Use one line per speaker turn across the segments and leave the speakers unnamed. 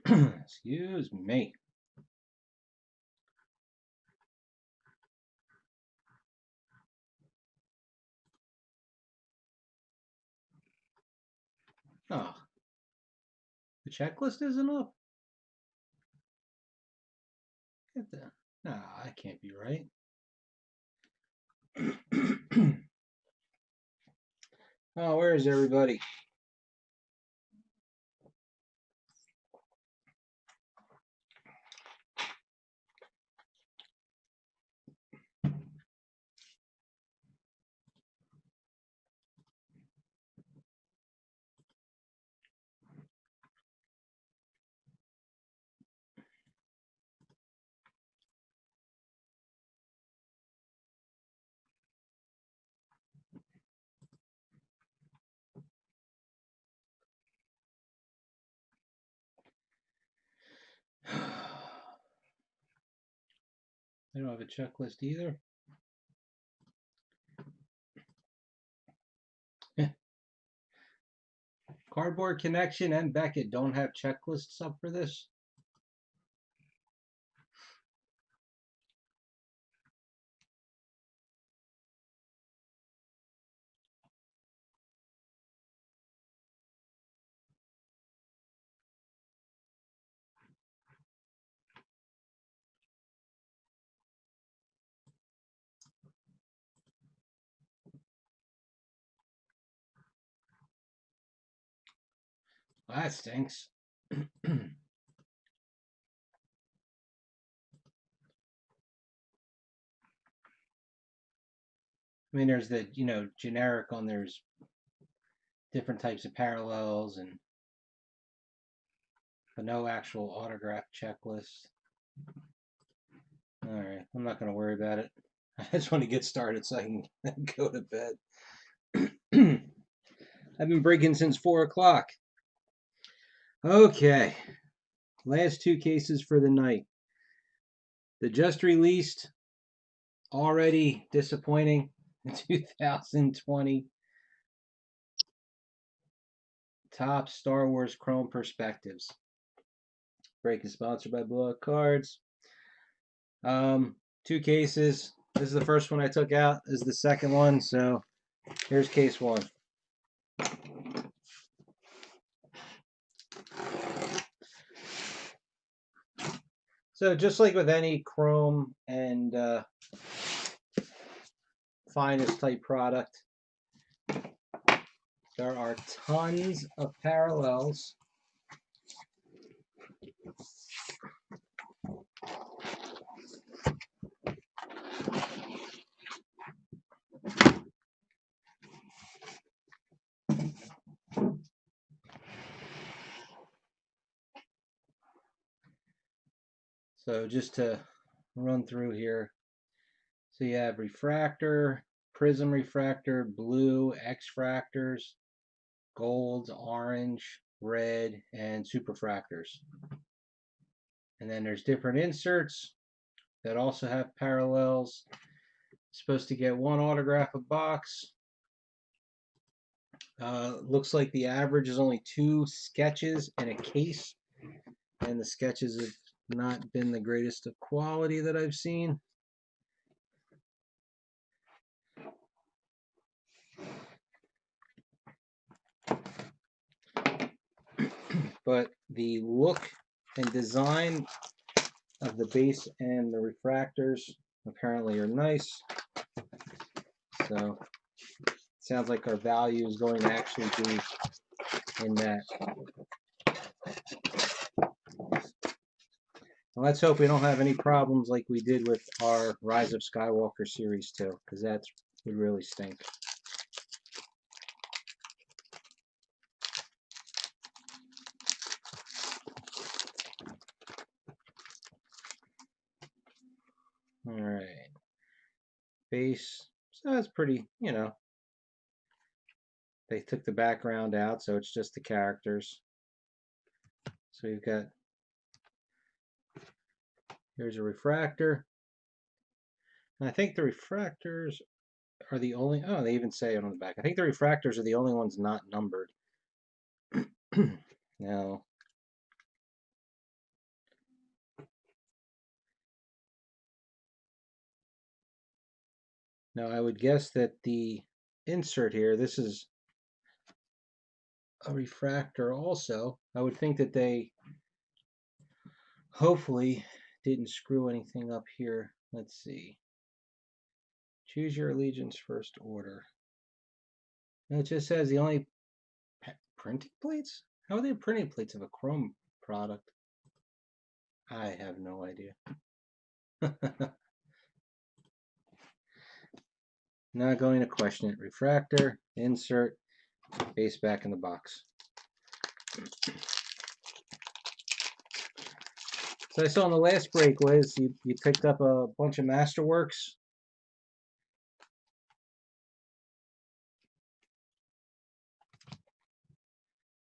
Excuse me. Oh, the checklist isn't up? Get the, no, that can't be right. Oh, where is everybody? They don't have a checklist either. Cardboard Connection and Beckett don't have checklists up for this. Well, that stinks. I mean, there's the, generic on there's different types of parallels but no actual autograph checklist. All right, I'm not going to worry about it. I just want to get started so I can go to bed. I've been breaking since 4 o'clock. Okay, last two cases for the night. The just released, already disappointing 2020 top Star Wars Chrome Perspectives. Break is sponsored by Blowout Cards. Two cases. This is the first one I took out. This is the second one. So here's case one. So just like with any chrome and finest type product, there are tons of parallels. So just to run through here. So you have refractor, prism refractor, blue, X-fractors, gold, orange, red, and superfractors. And then there's different inserts that also have parallels. Supposed to get one autograph a box. Looks like the average is only 2 sketches in a case, and the sketches have not been the greatest of quality that I've seen. But the look and design of the base and the refractors apparently are nice. So sounds like our value is going to actually be in that. let's hope we don't have any problems like we did with our Rise of Skywalker series too, because that would really stink. All right, base. So that's pretty, you know. They took the background out, so it's just the characters. So you've got, here's a refractor. And I think the refractors are the only, oh, they even say it on the back. I think the refractors are the only ones not numbered. Now, I would guess that the insert here, this is a refractor also. I would think that they hopefully didn't screw anything up here. Let's see. Choose your allegiance first order. And it just says the only printing plates? How are they printing plates of a chrome product? I have no idea. Not going to question it. Refractor, insert, base back in the box. So I saw in the last break, Liz, you picked up a bunch of Masterworks.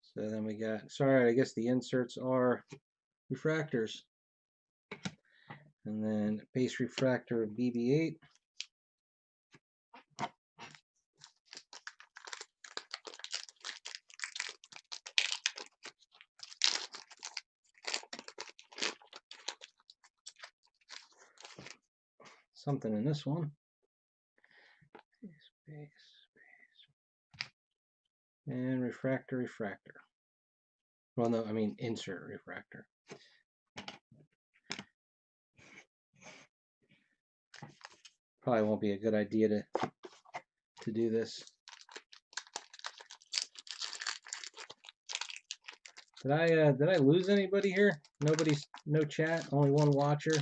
So then we got, sorry, I guess the inserts are refractors. And then base refractor of BB-8. Something in this one. Base. And refractor. Well, no, I mean insert refractor. Probably won't be a good idea to do this. Did I lose anybody here? No chat, only one watcher.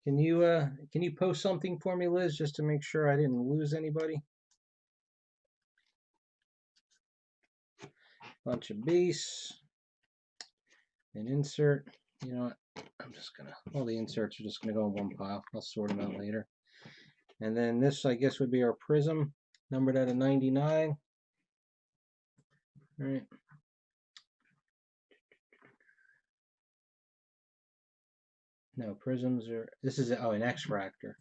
Can you post something for me, Liz, just to make sure I didn't lose anybody? Bunch of base. An insert. You know what? I'm just gonna, all the inserts are just gonna go in one pile. I'll sort them out later. And then this, I guess, would be our prism, numbered out of 99. All right. No, prisms are, this is, oh, an X-fractor.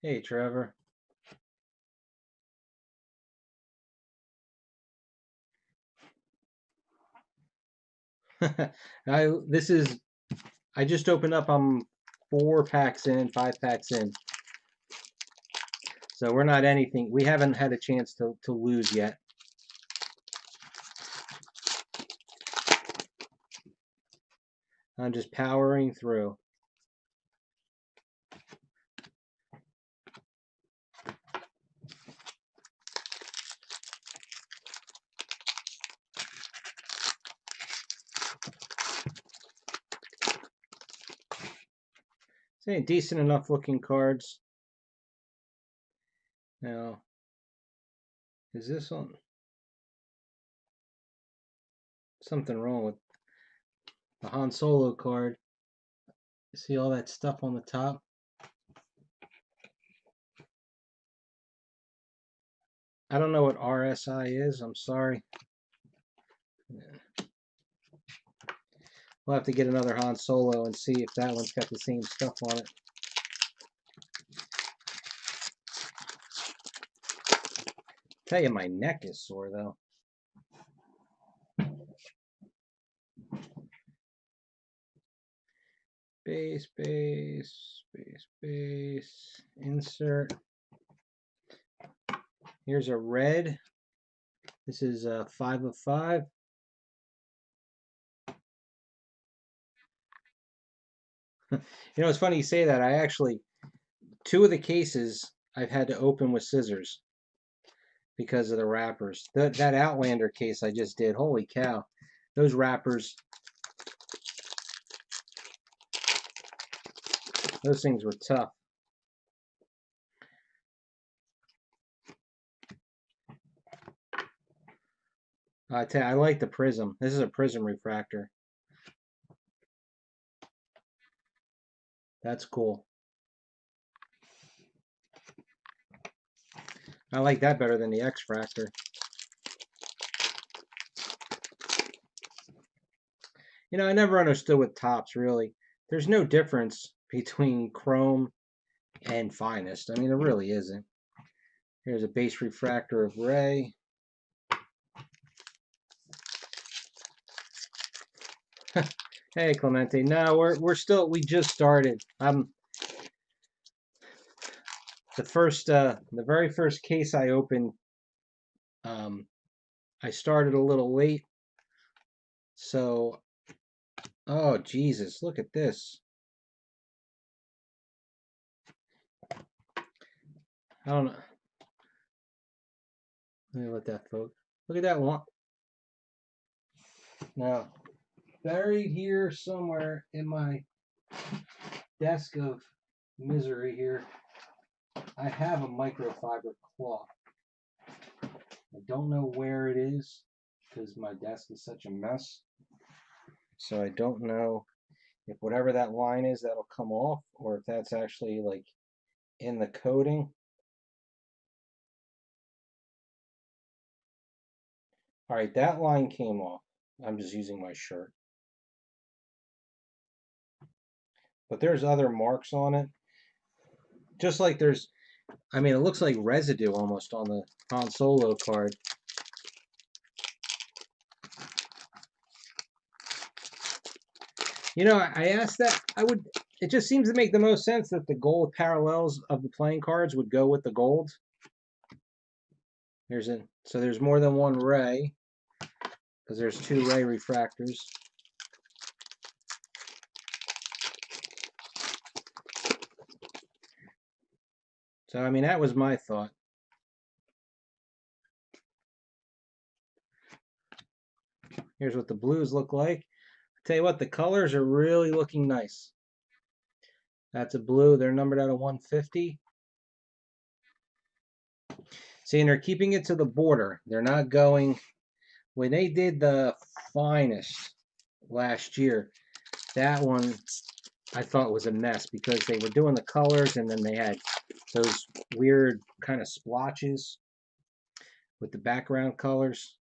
Hey, Trevor. I just opened up, I'm 5 packs in. So we're not anything, we haven't had a chance to lose yet. I'm just powering through. Say decent enough looking cards. Now, is this one? Something wrong with the Han Solo card. See all that stuff on the top? I don't know what RSI is. I'm sorry. We'll have to get another Han Solo and see if that one's got the same stuff on it. Tell you, my neck is sore though. Base, insert. Here's a red. This is 5 of 5. You know, it's funny you say that. I actually, 2 of the cases I've had to open with scissors. because of the wrappers. That Outlander case I just did, holy cow. Those wrappers, those things were tough. I tell you, I like the prism. This is a prism refractor. That's cool. I like that better than the X-Fractor. You know, I never understood with tops, really. There's no difference between chrome and finest. I mean, there really isn't. Here's a base refractor of Ray. Hey, Clemente. No, we just started. The very first case I opened, I started a little late. So, oh Jesus, look at this. I don't know. Let me let that focus. Look at that one. Now, buried here somewhere in my desk of misery here, I have a microfiber cloth. I don't know where it is because my desk is such a mess. So I don't know if whatever that line is, that'll come off, or if that's actually like in the coating. All right, that line came off. I'm just using my shirt. But there's other marks on it. Just like there's, I mean, it looks like residue almost on the Han Solo card. You know, I asked that, it just seems to make the most sense that the gold parallels of the playing cards would go with the gold. So there's more than one Ray, because there's two Ray refractors. So, I mean, that was my thought. Here's what the blues look like. I tell you what, the colors are really looking nice. That's a blue. They're numbered out of 150. See, and they're keeping it to the border. They're not going... When they did the finest last year, that one I thought was a mess because they were doing the colors and then they had those weird kind of splotches with the background colors.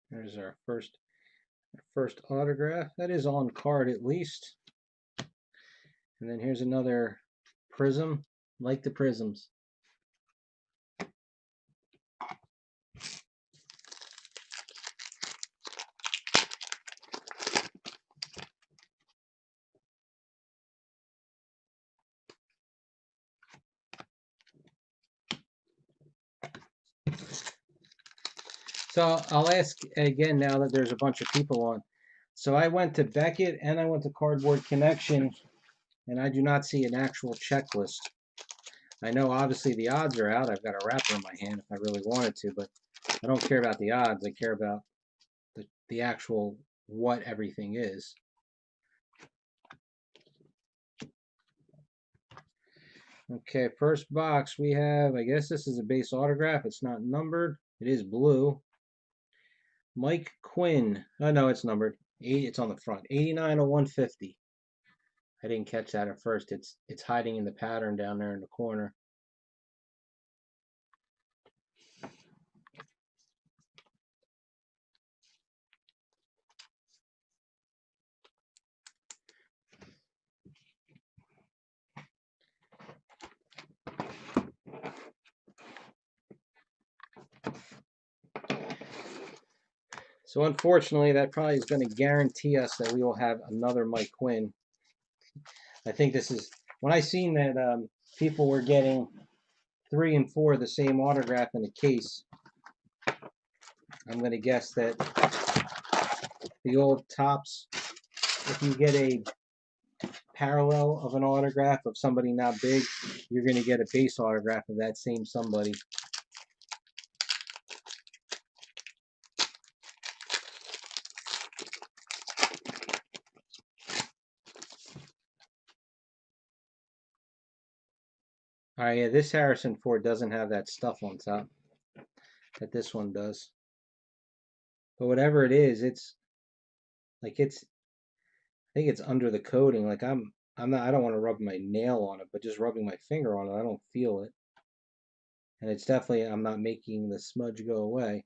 There's our first autograph. That is on card at least. And then here's another prism. Like the prisms. So I'll ask again now that there's a bunch of people on. So I went to Beckett and I went to Cardboard Connection, and I do not see an actual checklist. I know obviously the odds are out. I've got a wrapper in my hand if I really wanted to, but I don't care about the odds. I care about the actual what everything is. Okay, first box we have, I guess this is a base autograph. It's not numbered. It is blue. Mike Quinn. Oh, no, it's numbered. It's on the front. 89 of 150. I didn't catch that at first. It's hiding in the pattern down there in the corner. So unfortunately, that probably is going to guarantee us that we will have another Mike Quinn. I think this is, when I seen that people were getting 3 and 4 of the same autograph in a case, I'm going to guess that the old Topps, if you get a parallel of an autograph of somebody not big, you're going to get a base autograph of that same somebody. All right, yeah, this Harrison Ford doesn't have that stuff on top that this one does. But whatever it is, it's like I think it's under the coating. Like I'm not, I don't want to rub my nail on it, but just rubbing my finger on it, I don't feel it. And it's definitely, I'm not making the smudge go away.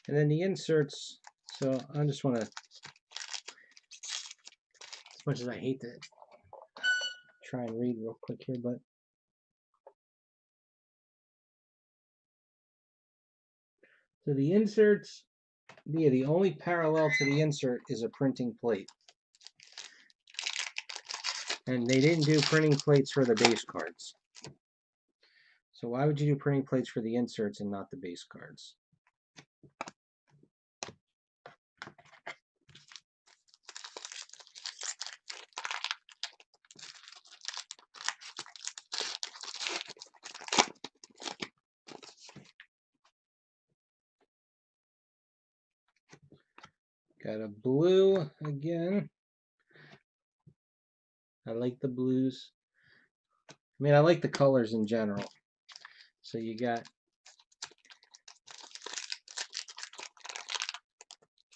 And then the inserts, so I just want to, as much as I hate to try and read real quick here, but so the inserts, yeah, the only parallel to the insert is a printing plate. And they didn't do printing plates for the base cards. So why would you do printing plates for the inserts and not the base cards? Got a blue again. I like the blues. I mean, I like the colors in general. So you got,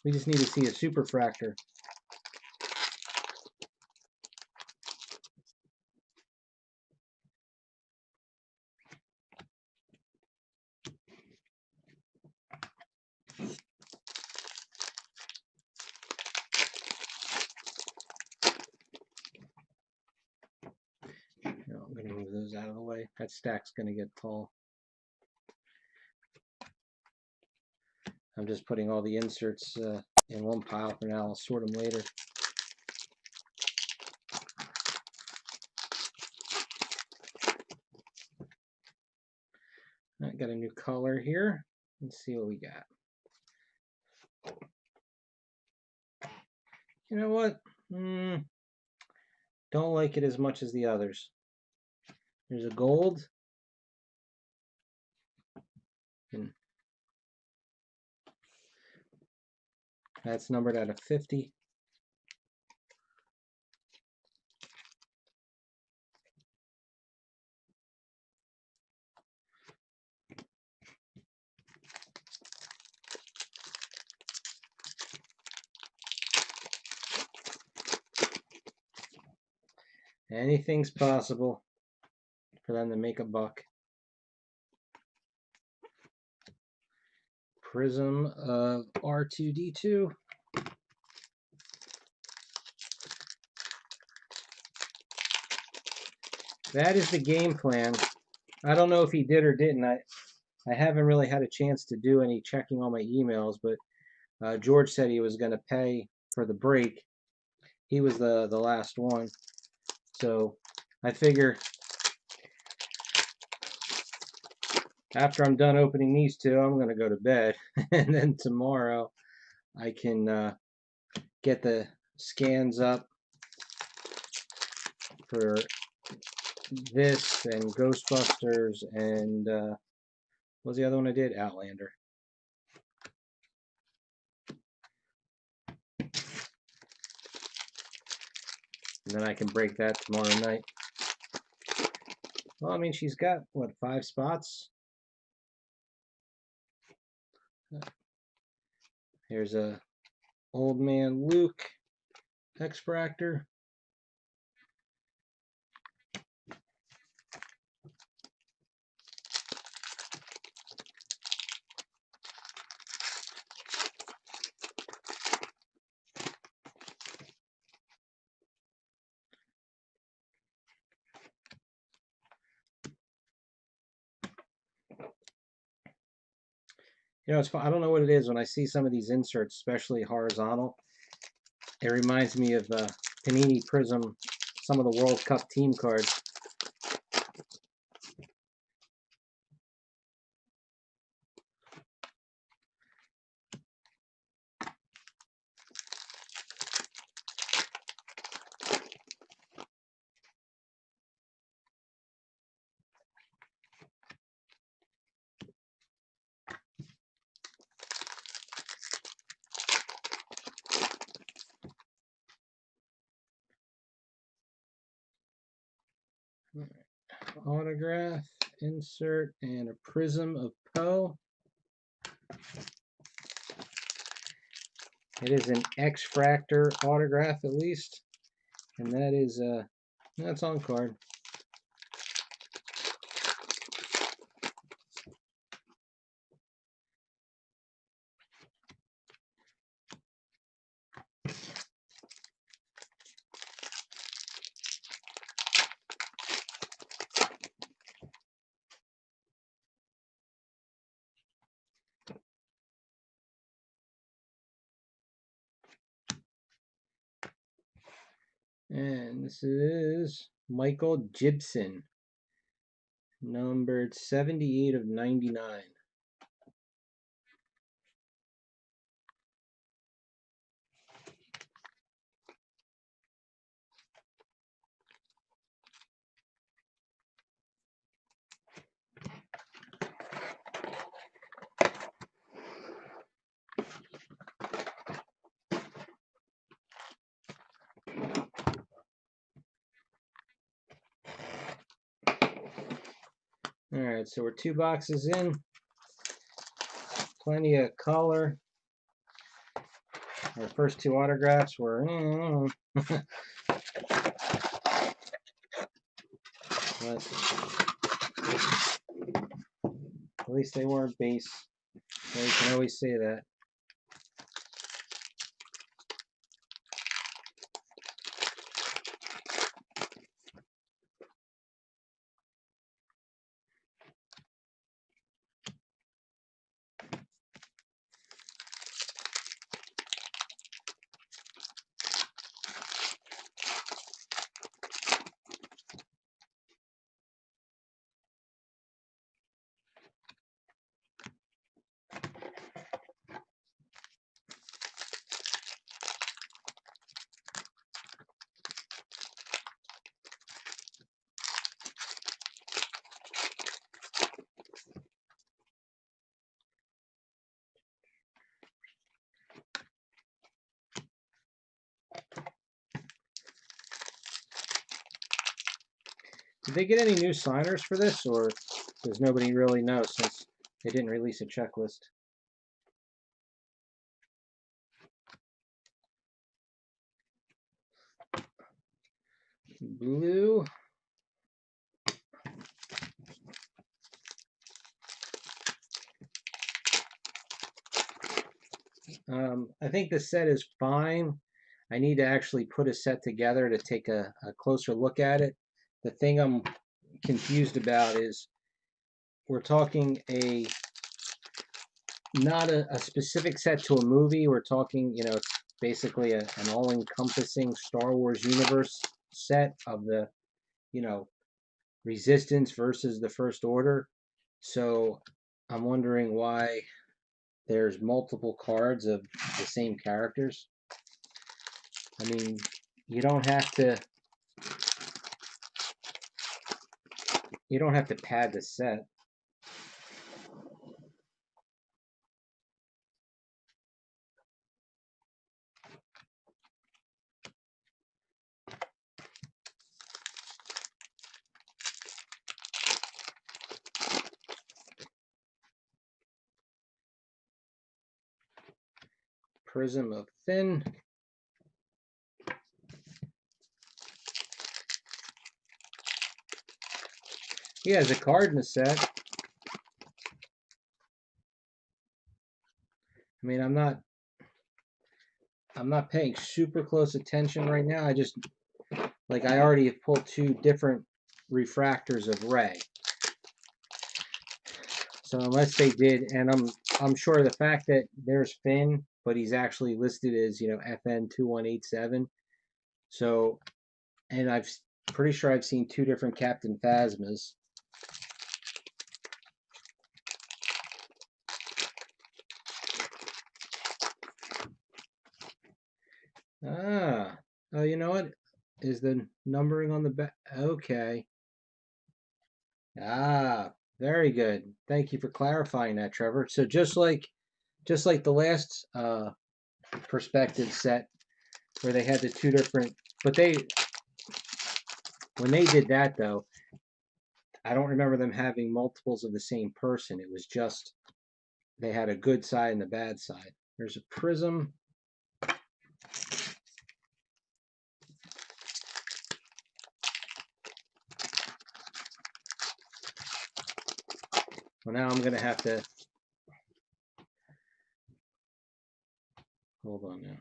we just need to see a superfractor. I'm going to move those out of the way. That stack's going to get tall. I'm just putting all the inserts in one pile for now. I'll sort them later. I got a new color here. Let's see what we got. You know what? Don't like it as much as the others. There's a gold. And that's numbered out of 50. Anything's possible for them to make a buck. Prism of R2-D2. That is the game plan. I don't know if he did or didn't. I haven't really had a chance to do any checking on my emails, but George said he was going to pay for the break. He was the last one. So I figure after I'm done opening these two, I'm going to go to bed. And then tomorrow I can get the scans up for this and Ghostbusters and What was the other one I did? Outlander. And then I can break that tomorrow night. Well, I mean, she's got, what, 5 spots? Here's a Old Man Luke X-Fractor. You know, it's fun. I don't know what it is when I see some of these inserts, especially horizontal. It reminds me of Panini Prism, some of the World Cup team cards. Autograph, insert, and a Prism of Poe. It is an X-Fractor autograph at least, and that is that's on card. And this is Michael Gibson, numbered 78 of 99. All right, so we're 2 boxes in. Plenty of color. Our first 2 autographs were, but at least they weren't base. So you can always say that. Did they get any new signers for this, or does nobody really know since they didn't release a checklist? Blue. I think the set is fine. I need to actually put a set together to take a closer look at it. The thing I'm confused about is we're talking not a specific set to a movie. We're talking, you know, it's basically an all-encompassing Star Wars universe set of the, you know, Resistance versus the First Order. So I'm wondering why there's multiple cards of the same characters. I mean, you don't have to pad the set. Prism of Finn. He has a card in the set. I mean, I'm not paying super close attention right now. I just, like, I already have pulled 2 different refractors of Ray. So unless they did, and I'm sure the fact that there's Finn, but he's actually listed as, you know, FN2187. So, and pretty sure I've seen 2 different Captain Phasmas. Ah, oh, you know what? Is the numbering on the back? Okay. Ah, very good. Thank you for clarifying that, Trevor. So just like the last perspective set where they had the 2 different, but when they did that though, I don't remember them having multiples of the same person. It was just they had a good side and a bad side. There's a Prism. Well, now I'm gonna have to hold on now.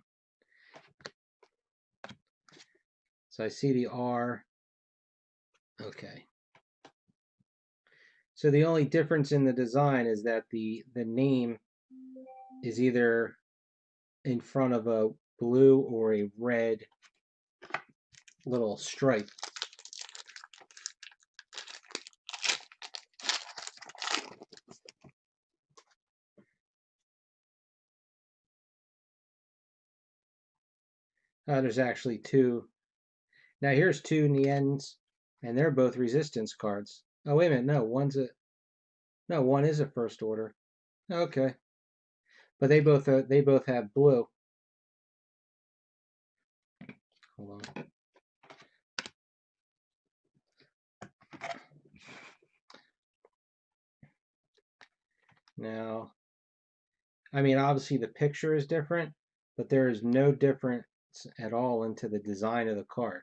So I see the R. Okay. So the only difference in the design is that the name is either in front of a blue or a red little stripe. There's actually 2. Now here's 2 Niens, and they're both resistance cards. Oh, wait a minute. No, one is a first order. Okay. But they both have blue. Hold on. Now, I mean, obviously the picture is different, but there is no difference at all into the design of the card.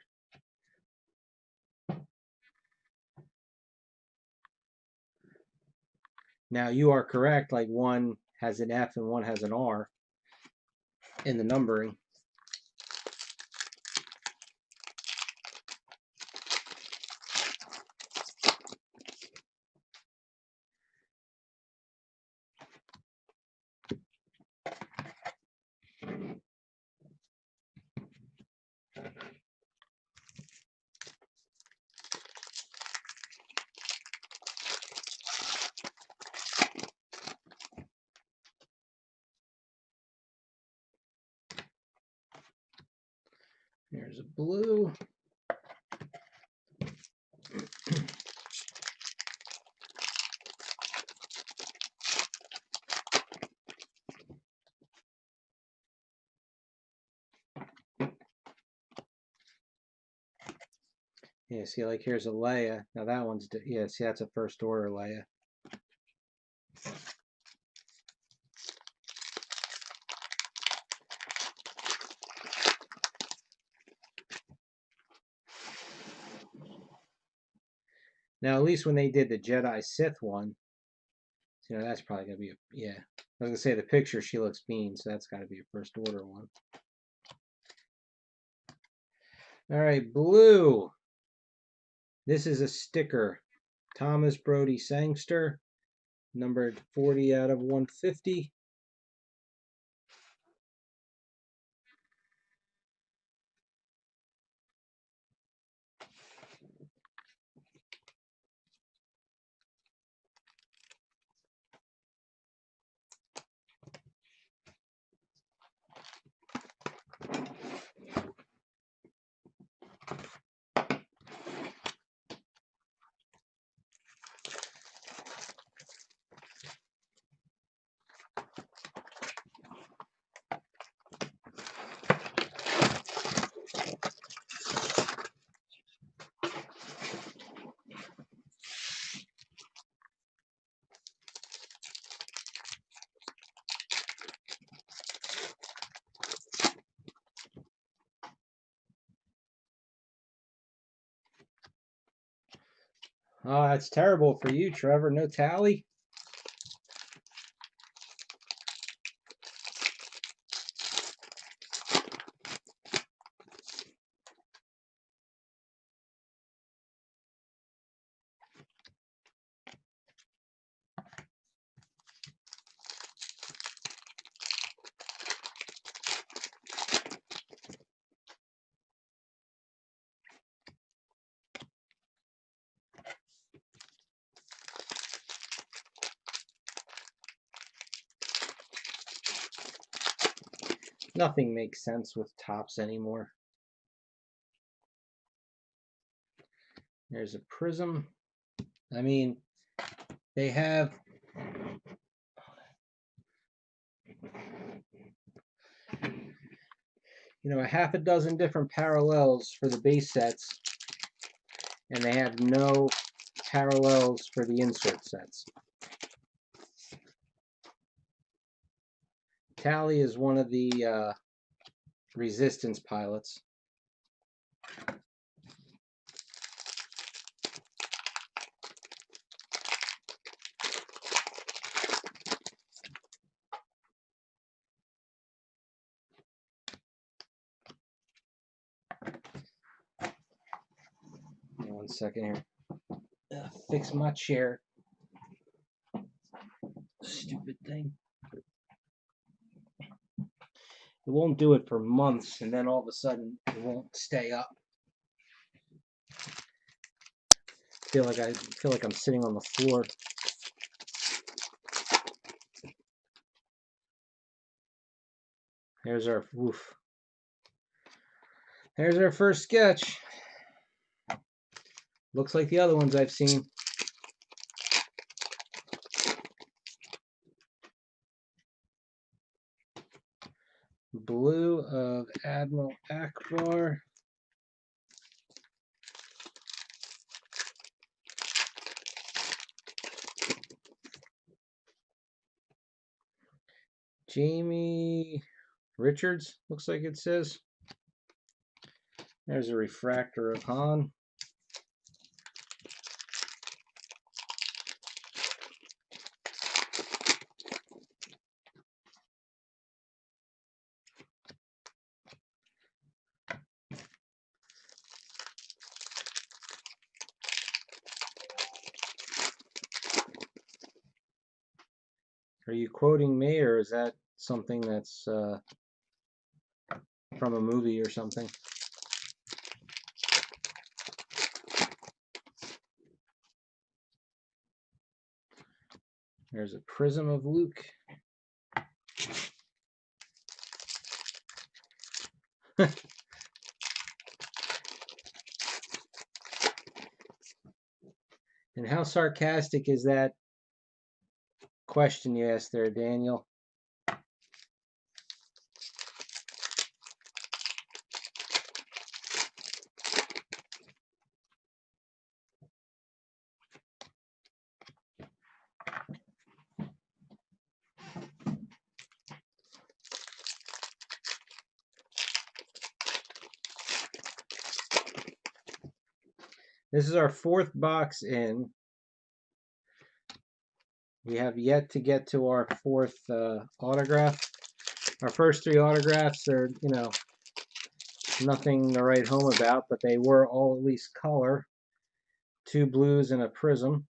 Now you are correct, like one has an F and one has an R in the numbering. Here's a blue. Yeah, see, like here's a Leia. Now that one's, yeah, see, that's a first order Leia. Now, at least when they did the Jedi Sith one, you know, that's probably gonna be a, yeah. I was gonna say the picture, she looks mean, so that's got to be a first order one. All right, blue. This is a sticker. Thomas Brody Sangster, numbered 40 out of 150. Oh, that's terrible for you, Trevor. No tally? Nothing makes sense with Topps anymore. There's a Prism. I mean, they have a half a dozen different parallels for the base sets, and they have no parallels for the insert sets. Tally is one of the Resistance pilots. One second here. Fix my chair. Stupid thing. It won't do it for months, and then all of a sudden it won't stay up. I feel like I'm sitting on the floor. There's our woof. There's our first sketch. Looks like the other ones I've seen. Blue of Admiral Akbar. Jamie Richards, looks like it says. There's a refractor of Han. Are you quoting me, or is that something that's from a movie or something? There's a Prism of Luke. And how sarcastic is that question you asked there, Daniel? This is our fourth box in. We have yet to get to our fourth autograph. Our first three autographs are, nothing to write home about, but they were all at least color. 2 blues and a Prism.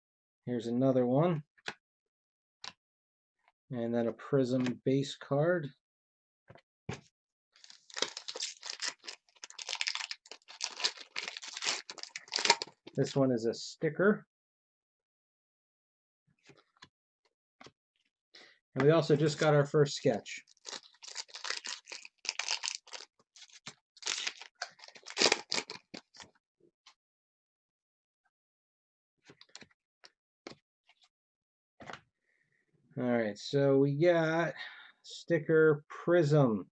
Here's another one. And then a Prism base card. This one is a sticker. And we also just got our first sketch. All right, so we got sticker Prism.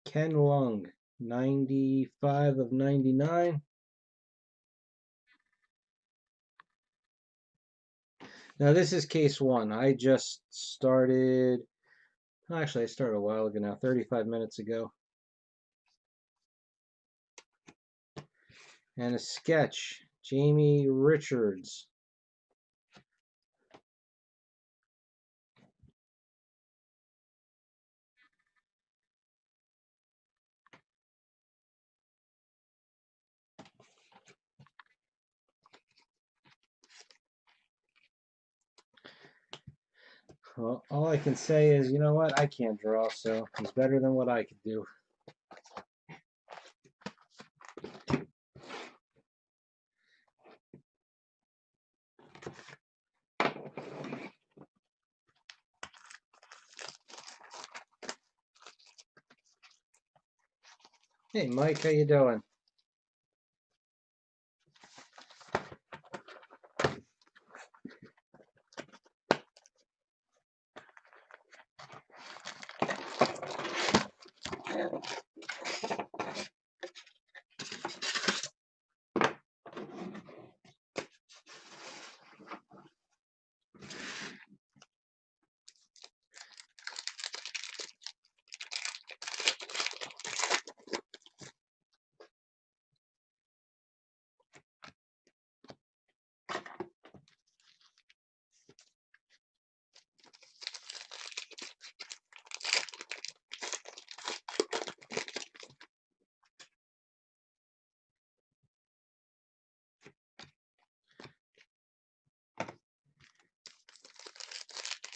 Ken Lung, 95 of 99. Now this is case 1. I just started, actually I started a while ago now, 35 minutes ago. And a sketch, Jamie Richards. Well, all I can say is, you know what? I can't draw, so it's better than what I could do. Hey, Mike, how you doing?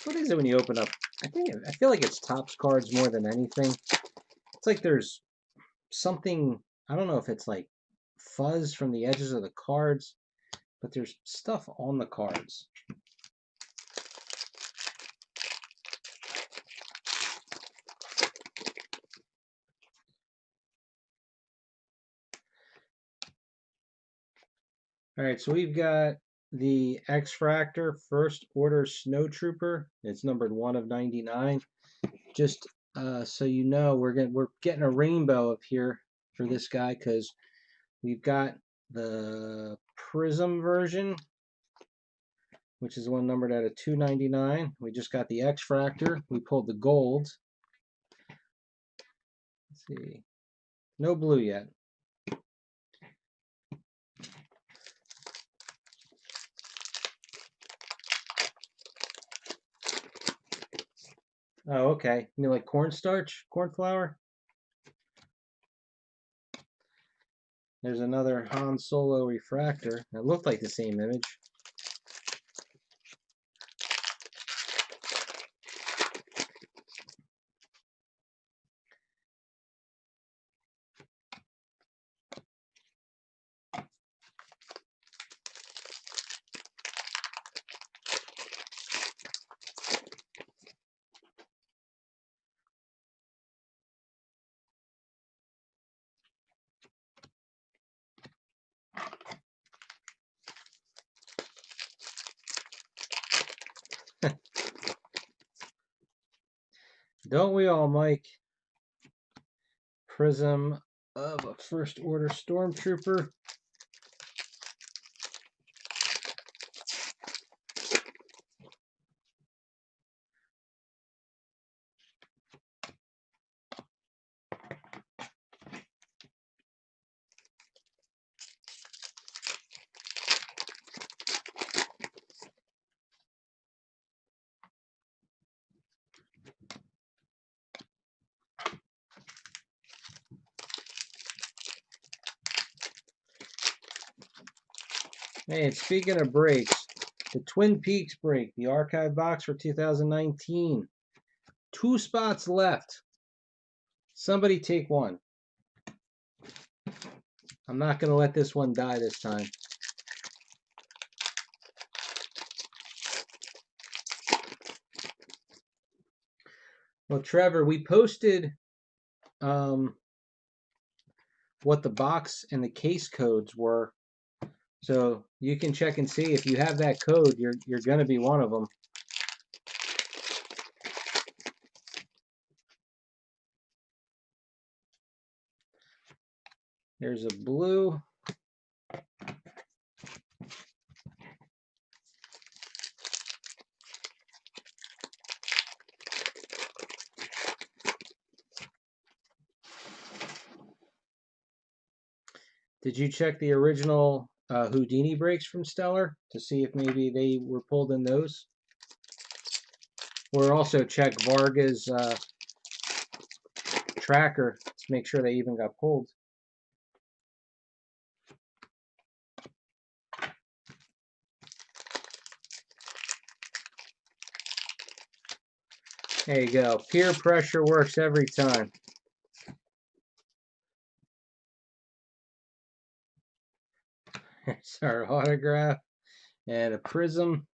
What is it when you open up? I feel like it's Topps cards more than anything. It's like there's something, I don't know if it's like fuzz from the edges of the cards, but there's stuff on the cards. All right, so we've got the X-Fractor First Order Snow Trooper. It's numbered 1 of 99. Just so you know, we're getting a rainbow up here for this guy because we've got the Prism version, which is the one numbered out of 299. We just got the X-Fractor. We pulled the gold. Let's see. No blue yet. Oh, okay. You mean like cornstarch? Corn flour? There's another Han Solo refractor. It looked like the same image. Don't we all, Mike? Prism of a First Order Stormtrooper. Hey, and speaking of breaks, the Twin Peaks break, the archive box for 2019. 2 spots left. Somebody take one. I'm not going to let this one die this time. Well, Trevor, we posted what the box and the case codes were. So you can check and see if you have that code, you're going to be one of them. There's a blue. Did you check the original Houdini brakes from Stellar to see if maybe they were pulled in those. Or also check Varga's tracker to make sure they even got pulled. There you go. Peer pressure works every time. It's our autograph and a prism.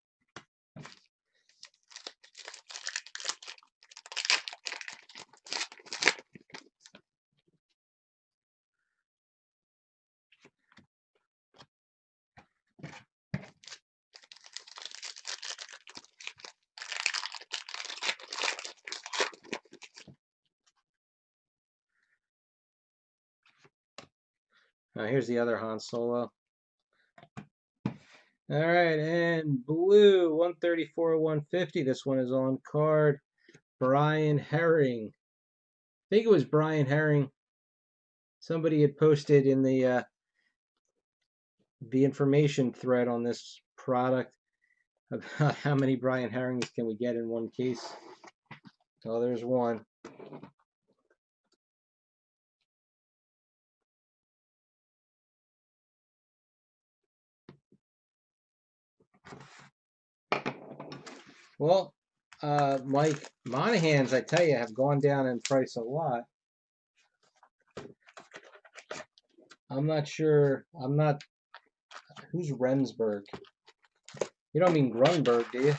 Here's the other Han Solo. All right, and blue 134/150. This one is on card. Brian Herring. I think it was Brian Herring. Somebody had posted in the information thread on this product about how many Brian Herrings can we get in one case. Oh, there's one. Well, Mike, Monahans, I tell you, have gone down in price a lot. I'm not sure. Who's Rensburg? You don't mean Grunberg, do you?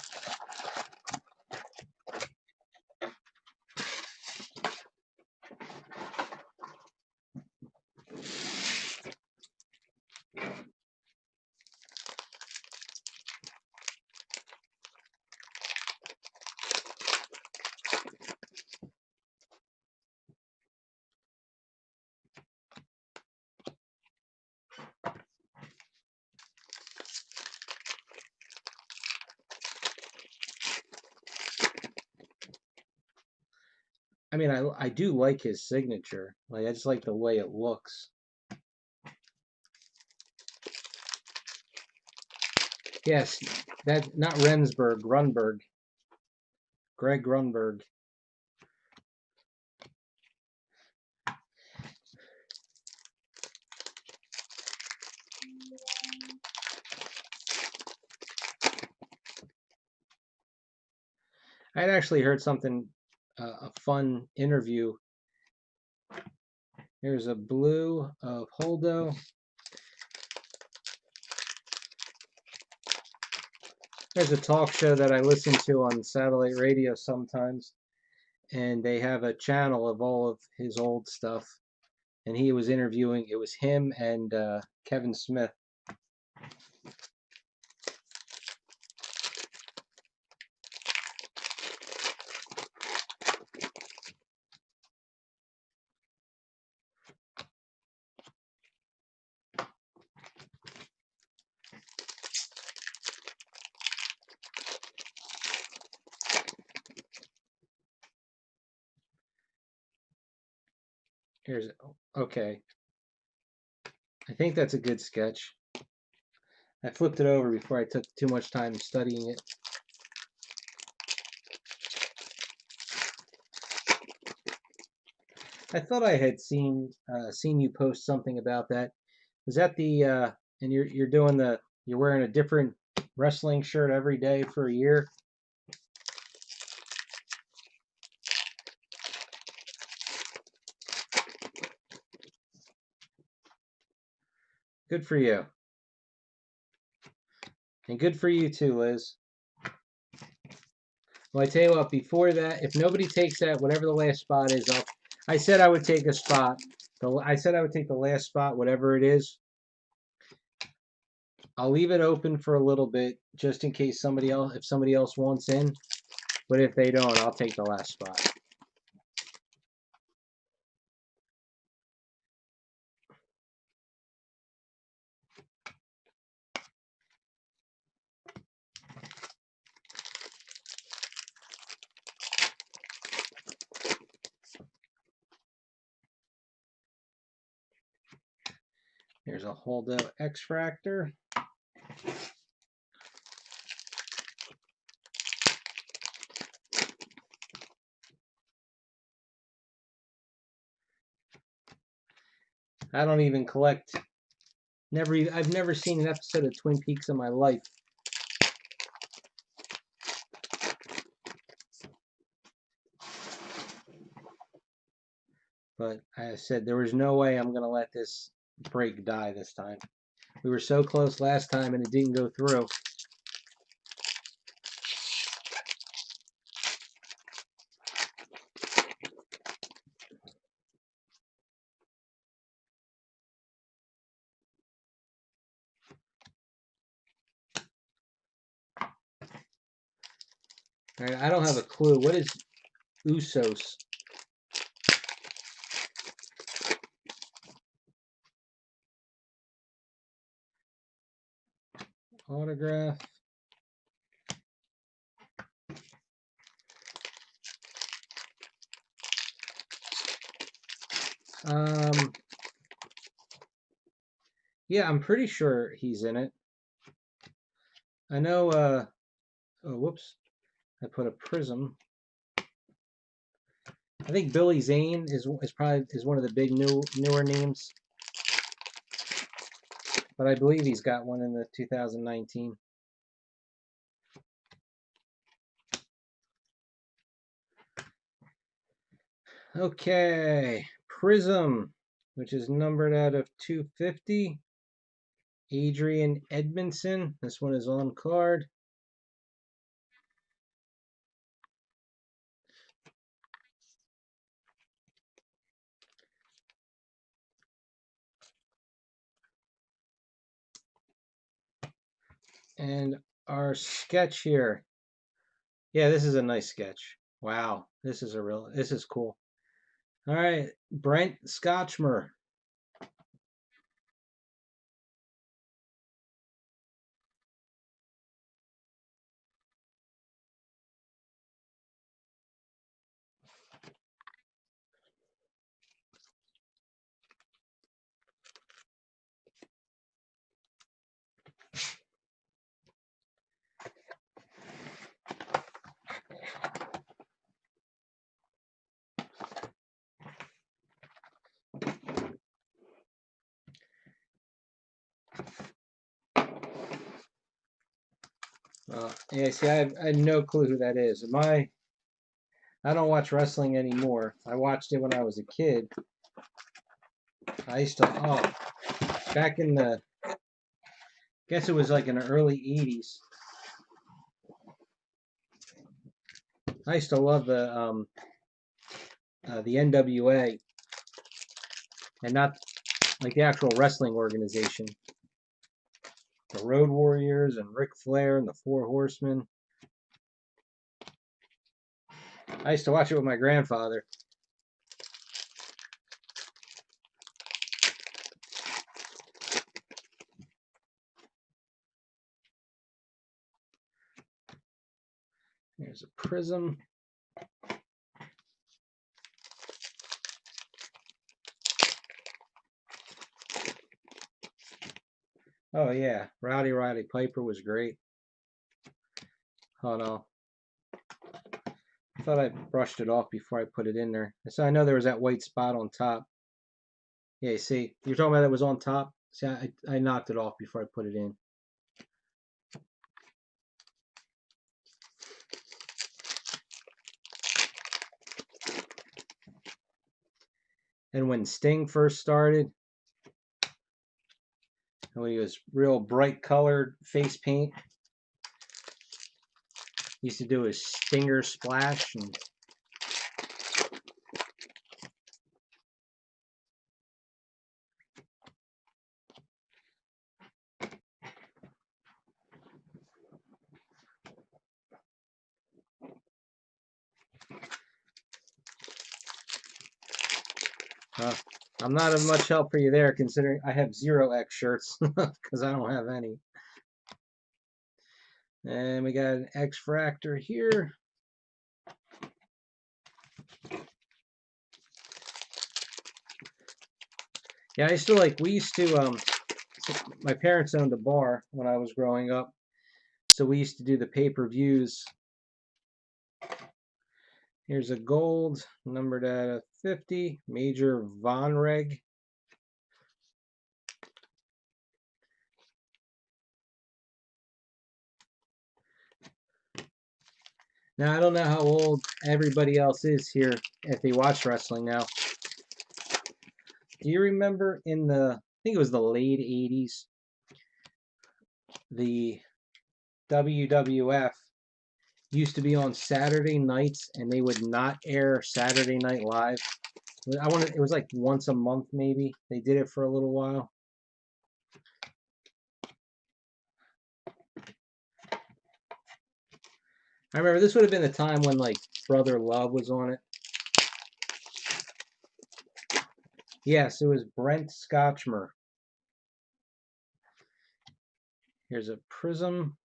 I mean, I do like his signature. Like, I just like the way it looks. Yes, that not Rensburg, Grunberg. Greg Grunberg. I'd actually heard something, a fun interview. Here's a blue of Holdo. There's a talk show that I listen to on satellite radio sometimes, and they have a channel of all of his old stuff. And he was interviewing, it was him and Kevin Smith. Here's, okay. I think that's a good sketch. I flipped it over before I took too much time studying it. I thought I had seen you post something about that. Was that the and you're doing you're wearing a different wrestling shirt every day for a year? Good for you. And good for you too, Liz. Well, I tell you what, before that, if nobody takes that, whatever the last spot is, I said I would take a spot. I said I would take the last spot, whatever it is. I'll leave it open for a little bit, just in case if somebody else wants in. But if they don't, I'll take the last spot. Here's a Holdo X-Fractor. I don't even collect. I've never seen an episode of Twin Peaks in my life. But I said there was no way I'm going to let this break die this time. We were so close last time and it didn't go through. All right, I don't have a clue. What is Usos? Autograph. Yeah, I'm pretty sure he's in it. I know, oh, whoops. I put a prism. I think Billy Zane is probably one of the big newer names. But I believe he's got one in the 2019. Okay, Prism, which is numbered out of 250. Adrian Edmondson. This one is on card. And our sketch here. Yeah, this is a nice sketch. Wow, this is cool. All right, Brent Scotchmer. Yeah, see, I had no clue who that is. I don't watch wrestling anymore. I watched it when I was a kid. I used to, back in the, guess it was like in the early 80s. I used to love the NWA, and not like the actual wrestling organization. The Road Warriors and Ric Flair and the Four Horsemen. I used to watch it with my grandfather. There's a prism. Oh yeah, Rowdy Roddy Piper was great. Oh no. I thought I brushed it off before I put it in there. So I know there was that white spot on top. Yeah, see, you're talking about that was on top? See, I knocked it off before I put it in. And when Sting first started, when he was real bright colored face paint, he used to do his Stinger splash. And I'm not of much help for you there, considering I have 0 X shirts because I don't have any. And we got an X-Fractor here. Yeah, I used to we used to my parents owned a bar when I was growing up, so we used to do the pay-per-views. Here's a gold, numbered at a 50, Major Vonreg. Now, I don't know how old everybody else is here if they watch wrestling now. Do you remember in the, I think it was the late 80s, the WWF used to be on Saturday nights and they would not air Saturday Night Live. It was like once a month maybe. They did it for a little while. I remember this would have been the time when like Brother Love was on it. Yes, it was Brent Scotchmer. Here's a prism.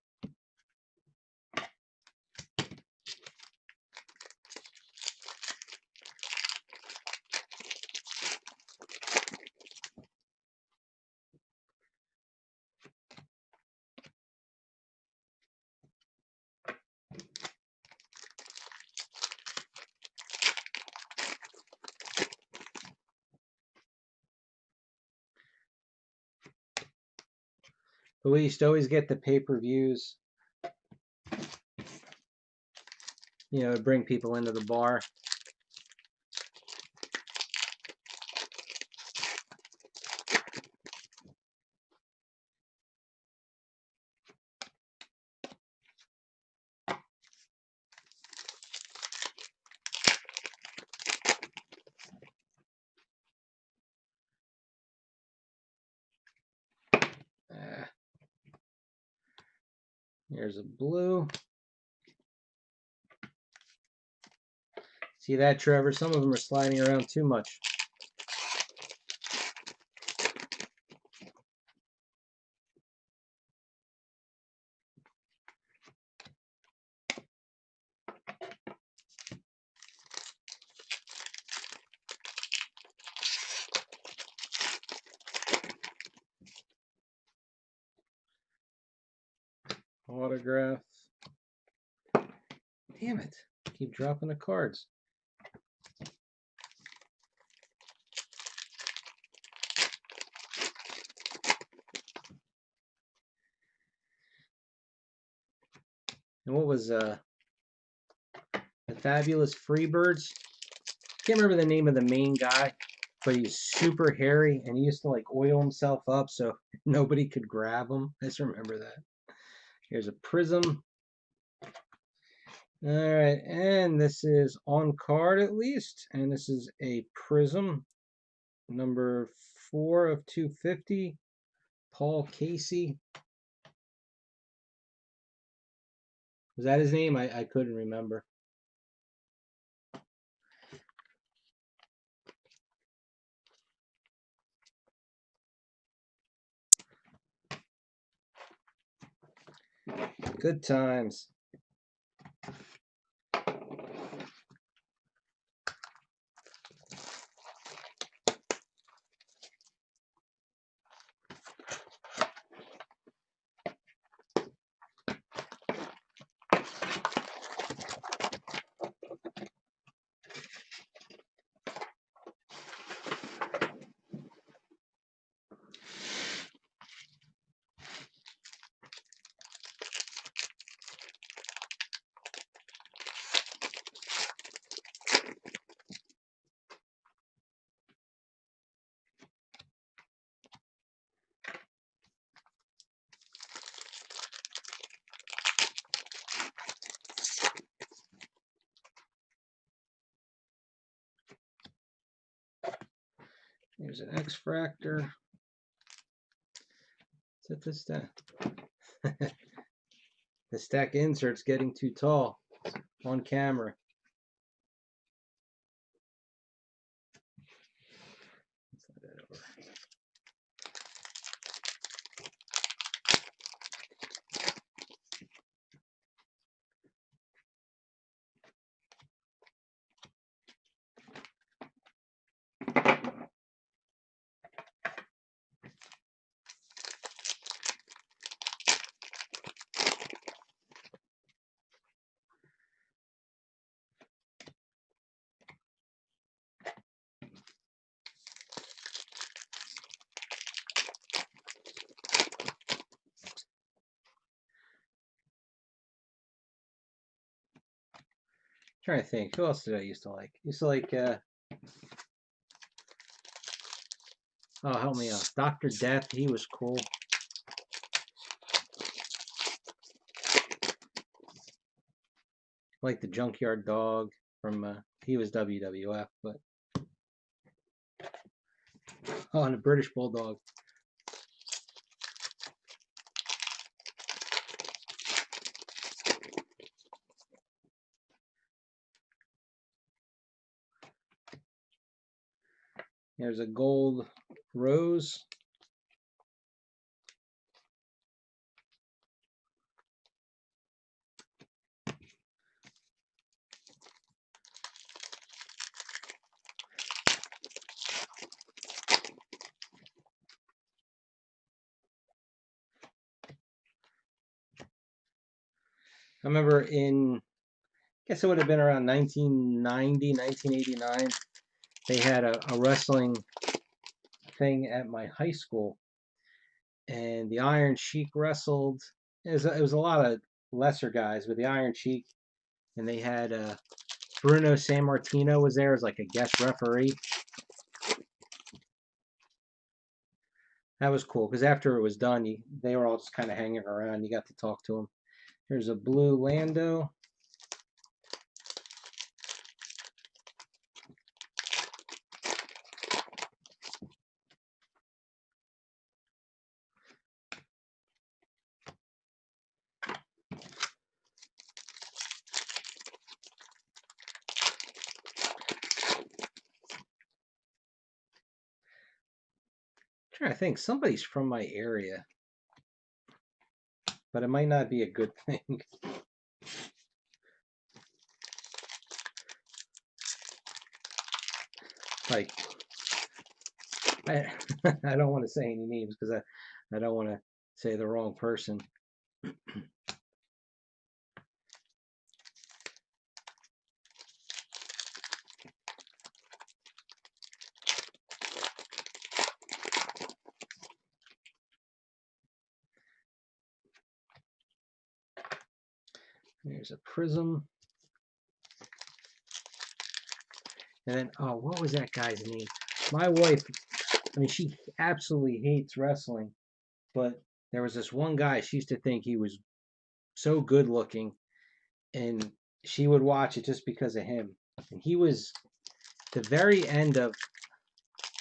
But we used to always get the pay-per-views. You know, bring people into the bar. Here's a blue. See that, Trevor? Some of them are sliding around too much. Autograph. Damn it. Keep dropping the cards. And what was the Fabulous Freebirds? Can't remember the name of the main guy, but he's super hairy and he used to like oil himself up so nobody could grab him. I just remember that. Here's a prism. All right, and this is on card at least, and this is a prism, number 4 of 250, Paul Casey. Was that his name? I couldn't remember. Good times. Here's an X-Fractor. Set this down. The stack insert's getting too tall on camera. Slide that over. Trying to think. Who else did I used to like? Used to like, oh, help me out. Dr. Death, he was cool. Like the Junkyard Dog from, he was WWF, but, oh, and the British Bulldog. There's a gold rose. I remember in, I guess it would have been around 1990, 1989, they had a wrestling thing at my high school, and the Iron Sheik wrestled. It was a lot of lesser guys, but the Iron Sheik, and they had Bruno Sammartino was there as like a guest referee. That was cool because after it was done, they were all just kind of hanging around. You got to talk to them. Here's a blue Lando. I'm trying to think, somebody's from my area, but it might not be a good thing. Like, I, I don't want to say any names because I don't want to say the wrong person. There's a prism. And then, oh, what was that guy's name? My wife, I mean, she absolutely hates wrestling, but there was this one guy, she used to think he was so good looking, and she would watch it just because of him. And he was the very end of,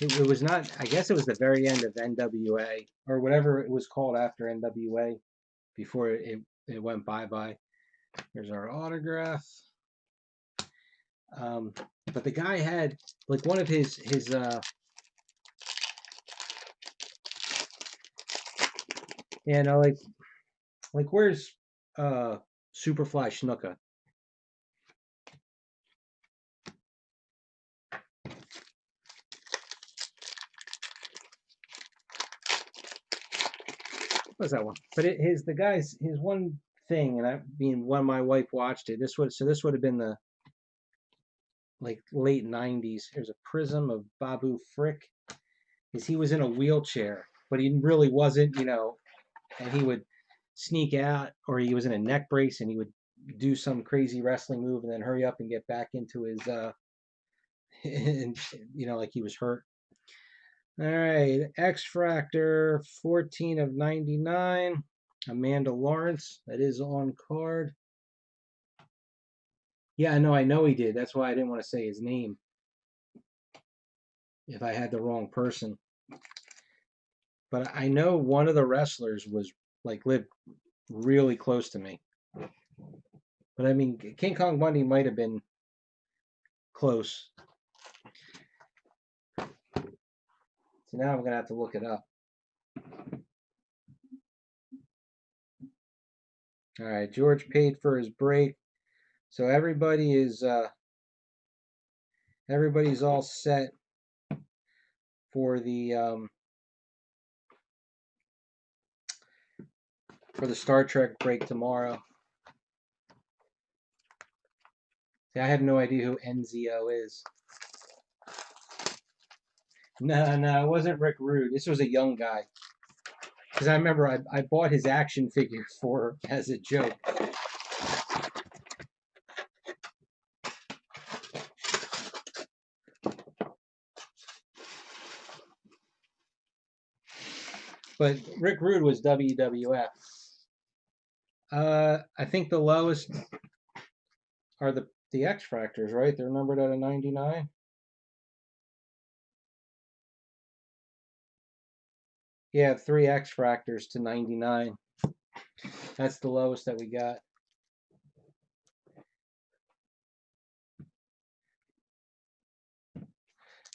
it was not, I guess it was the very end of NWA, or whatever it was called after NWA, before it went bye-bye. Here's our autograph. But the guy had like one of his you know, like where's Superfly Snuka? What's that one? But the guy's his one thing, and I mean when my wife watched it, this would have been the like late 90s. Here's a prism of Babu Frick. Is he was in a wheelchair, but he really wasn't, you know, and he would sneak out, or he was in a neck brace and he would do some crazy wrestling move and then hurry up and get back into his and, you know, like he was hurt. All right, X-Fractor 14 of 99. Amanda Lawrence, that is on card. Yeah, I know he did. That's why I didn't want to say his name if I had the wrong person. But I know one of the wrestlers was like lived really close to me. But I mean, King Kong Bundy might have been close. So now I'm gonna have to look it up. All right, George paid for his break, so everybody's all set for the Star Trek break tomorrow. See, I have no idea who NZO is. No, it wasn't Rick Rude. This was a young guy. Because I remember I bought his action figure for as a joke. But Rick Rude was WWF. I think the lowest are the X Fractors, right? They're numbered at a 99. Yeah, 3 X Fractors to 99. That's the lowest that we got.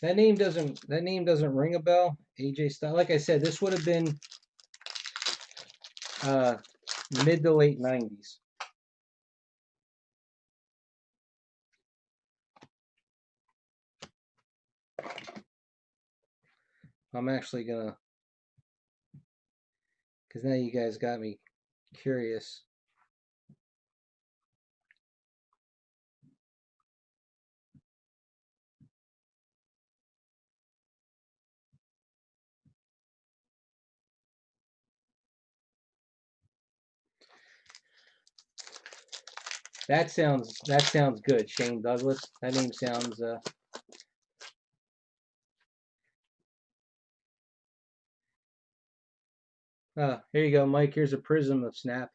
That name doesn't ring a bell. AJ Styles. Like I said, this would have been mid to late 90s. I'm actually gonna, because now you guys got me curious. That sounds good, Shane Douglas. That name sounds. Here you go, Mike. Here's a prism of Snap.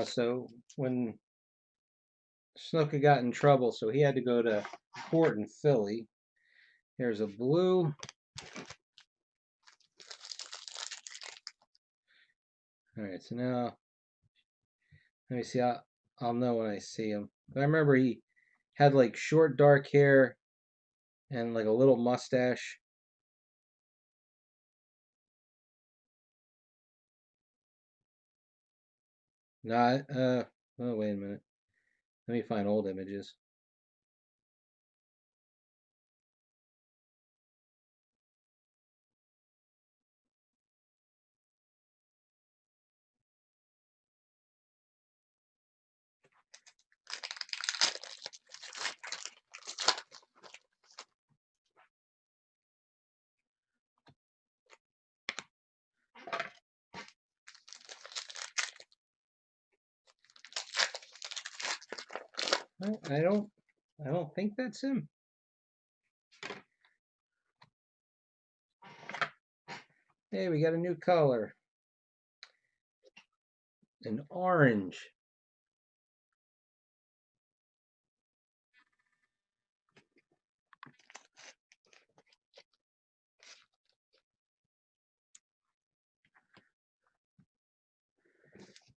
So when Snuka got in trouble, so he had to go to court in Philly. Here's a blue. All right, so now let me see. I'll know when I see him. But I remember he had like short dark hair and like a little mustache. Not. Oh, wait a minute. Let me find old images. I don't think that's him. Hey, we got a new color. An orange.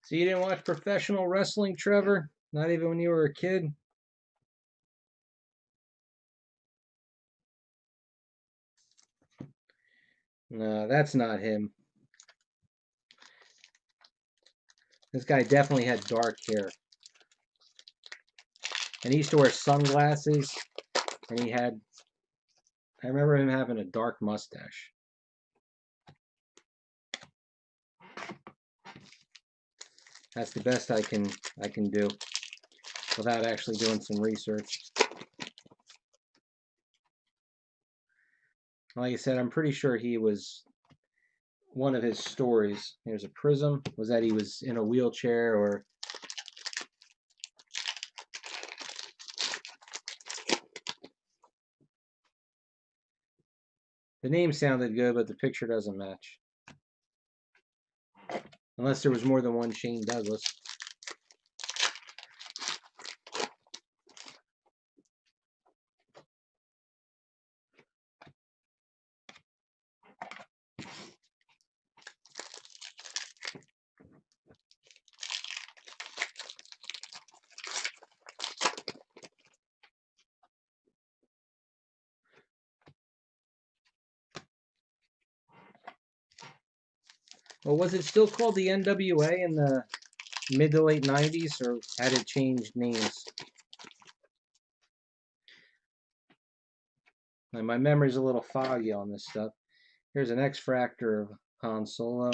So you didn't watch professional wrestling, Trevor? Not even when you were a kid? No, that's not him. This guy definitely had dark hair. And he used to wear sunglasses. And I remember him having a dark mustache. That's the best I can do without actually doing some research. Like I said, I'm pretty sure he was one of his stories. Here's a Prism. Was that he was in a wheelchair or... The name sounded good, but the picture doesn't match. Unless there was more than one Shane Douglas. Well, was it still called the NWA in the mid to late 90s, or had it changed names? And my memory's a little foggy on this stuff. Here's an X-Fractor of Han Solo.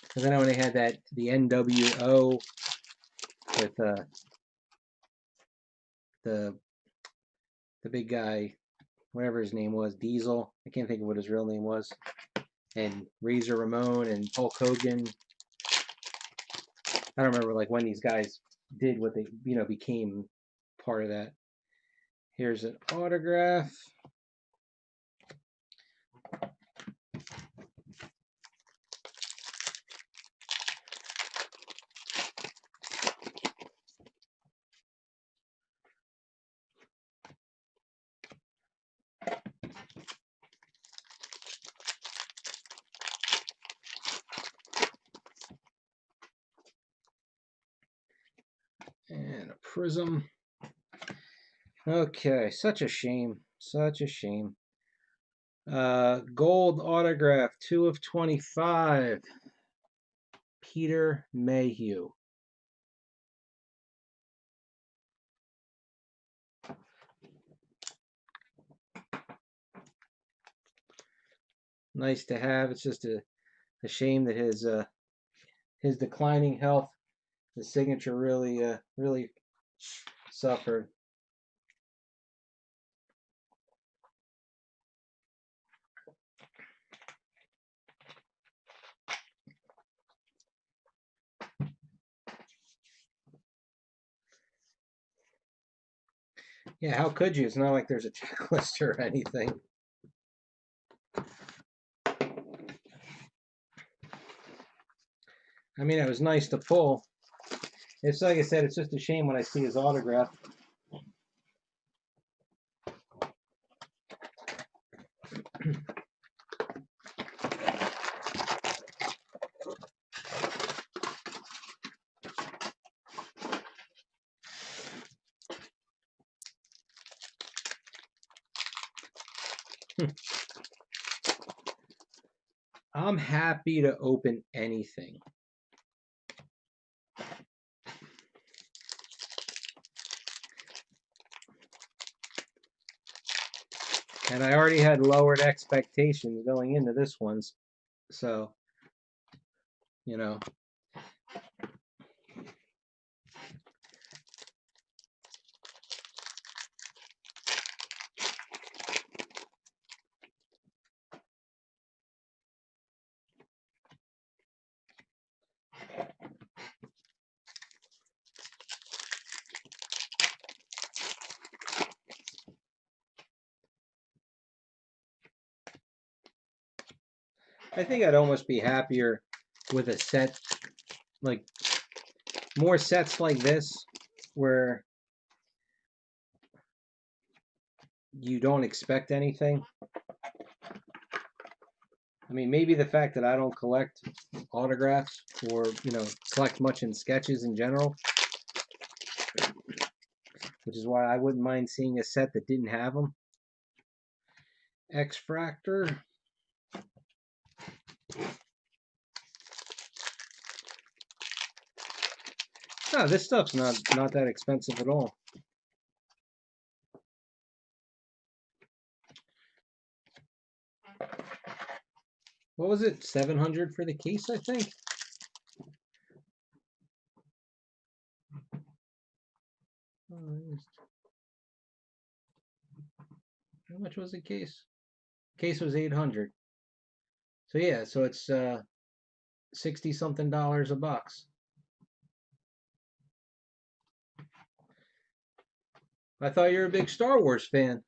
Because I know when they had that, the NWO with the big guy, whatever his name was, Diesel. I can't think of what his real name was. And Razor Ramon and Hulk Hogan. I don't remember like when these guys did what they, became part of that. Here's an autograph. And a Prism. Okay, such a shame. Such a shame. Gold autograph, 2 of 25. Peter Mayhew. Nice to have. It's just a shame that his declining health, the signature really suffered. Yeah, how could you? It's not like there's a checklist or anything. I mean, it was nice to pull. It's like I said, it's just a shame when I see his autograph. I'm happy to open anything. And I already had lowered expectations going into this one's. So, you know. I think I'd almost be happier with a set, like more sets like this, where you don't expect anything. I mean, maybe the fact that I don't collect autographs or, collect much in sketches in general, which is why I wouldn't mind seeing a set that didn't have them. X-Fractor. Oh, this stuff's not that expensive at all. What was it? $700 for the case, I think. How much was the case? Case was $800. So yeah, so it's 60 something dollars a box. I thought you were a big Star Wars fan.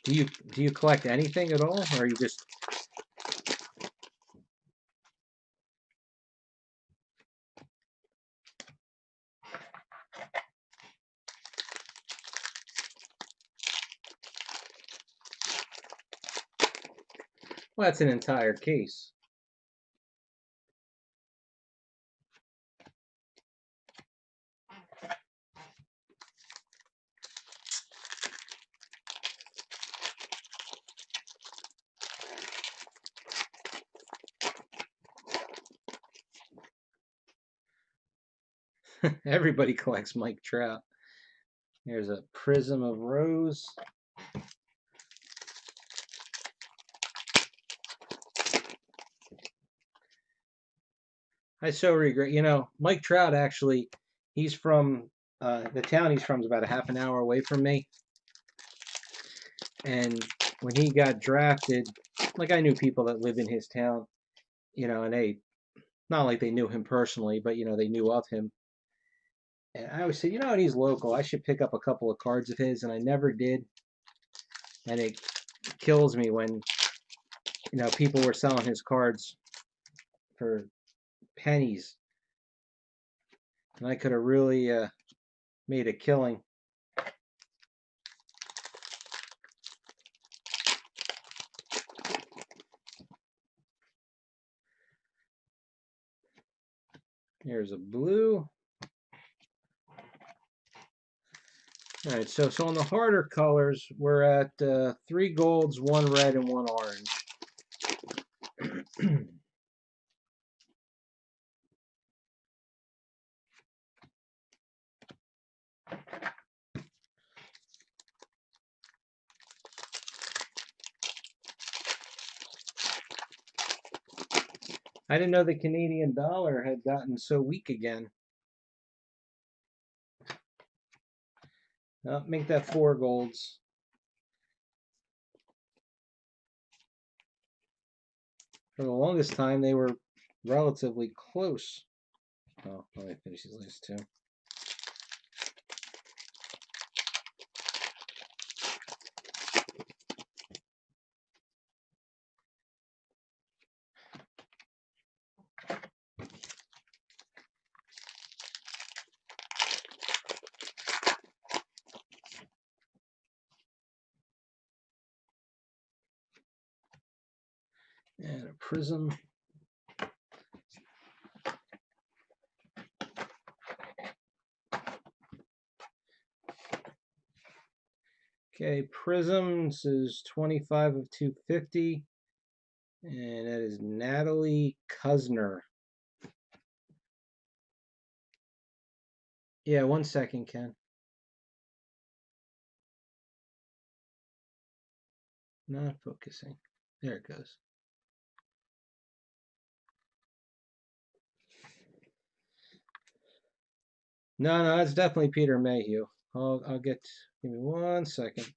Do you collect anything at all, or are you just? Well, that's an entire case. Everybody collects Mike Trout. There's a Prism of Rose. I so regret. Mike Trout actually, he's from the town he's from is about a half an hour away from me. And when he got drafted, like I knew people that live in his town, and they not like they knew him personally, but they knew of him. And I always said, and he's local. I should pick up a couple of cards of his, and I never did. And it kills me when people were selling his cards for pennies, and I could have really made a killing. Here's a blue. All right, so on the harder colors, we're at 3 golds, 1 red, and 1 orange. I didn't know the Canadian dollar had gotten so weak again. Make that 4 golds. For the longest time, they were relatively close. Oh, let me finish these last 2. And a prism. Okay, prisms is 25 of 250. And that is Natalie Kusner. Yeah, 1 second, Ken. Not focusing. There it goes. No, that's definitely Peter Mayhew. I'll get. Give me 1 second.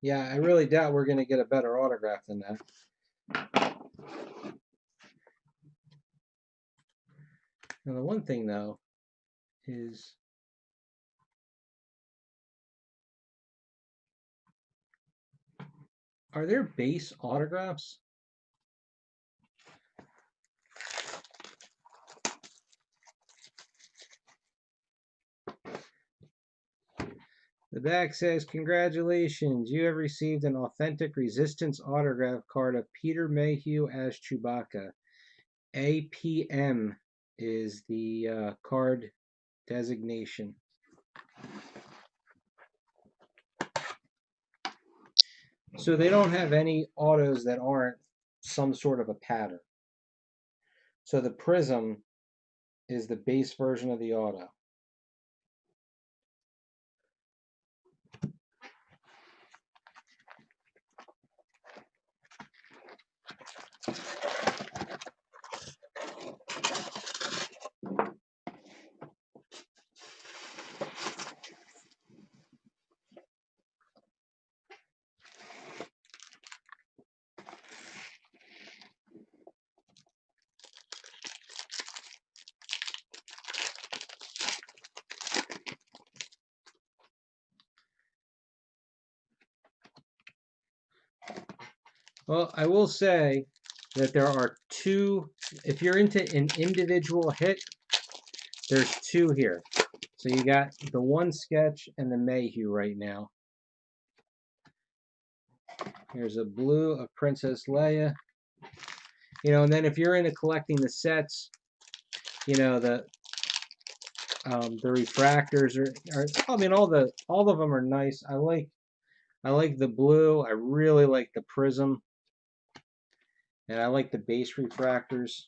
Yeah, I really doubt we're going to get a better autograph than that. Now, the one thing, though, is are there base autographs? The back says, congratulations, you have received an authentic Resistance autograph card of Peter Mayhew as Chewbacca. APM is the card designation. So they don't have any autos that aren't some sort of a pattern. So the Prism is the base version of the Auto. Well, I will say that there are two, if you're into an individual hit, there's two here. So you got the one sketch and the Mayhew right now. Here's a blue of Princess Leia. You know, and then if you're into collecting the sets, you know, the refractors are I mean all of them are nice. I like the blue. I really like the Prism. And I like the base refractors.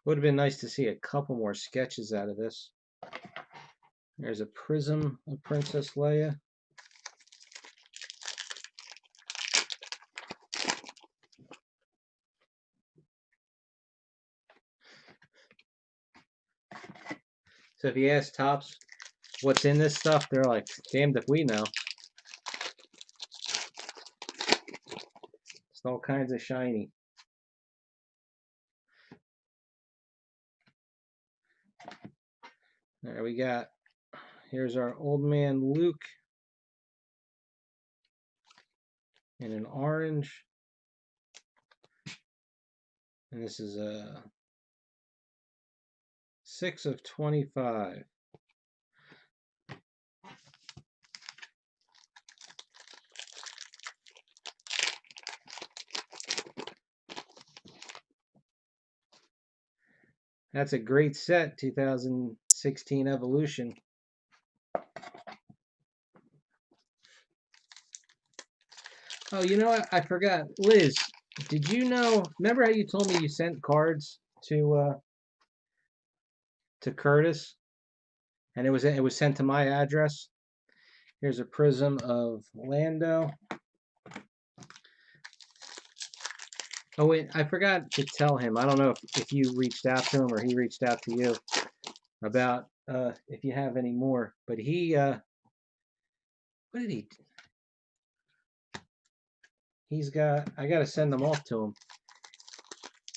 Would have been nice to see a couple more sketches out of this. There's a Prism of Princess Leia. So if you ask Topps what's in this stuff, they're like, damned if we know. It's all kinds of shiny. There we got, here's our old man Luke in an orange. And this is a 6 of 25. That's a great set, 2016 Evolution. Oh, you know what? I forgot. Liz, did you know, remember how you told me you sent cards to Curtis? And it was sent to my address. Here's a Prism of Lando. Oh wait, I forgot to tell him. I don't know if you reached out to him or he reached out to you about if you have any more. But he what did he? He's got. I got to send them off to him.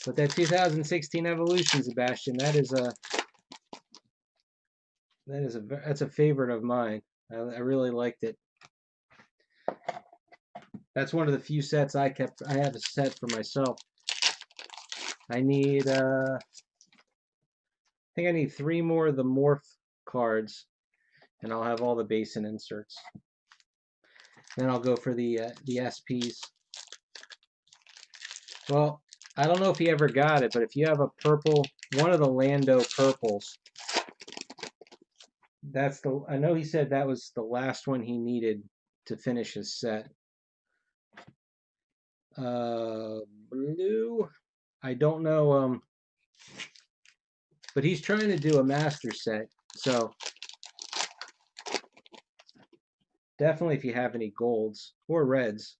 But that 2016 Evolution, Sebastian, that's a favorite of mine. I really liked it. That's one of the few sets I kept. I have a set for myself. I need I think I need 3 more of the Morph cards, and I'll have all the Basin inserts. Then I'll go for the SPs. Well, I don't know if he ever got it, but if you have a purple, one of the Lando purples, that's the. I know he said that was the last one he needed to finish his set. Blue. I don't know. But he's trying to do a master set, so definitely if you have any golds or reds.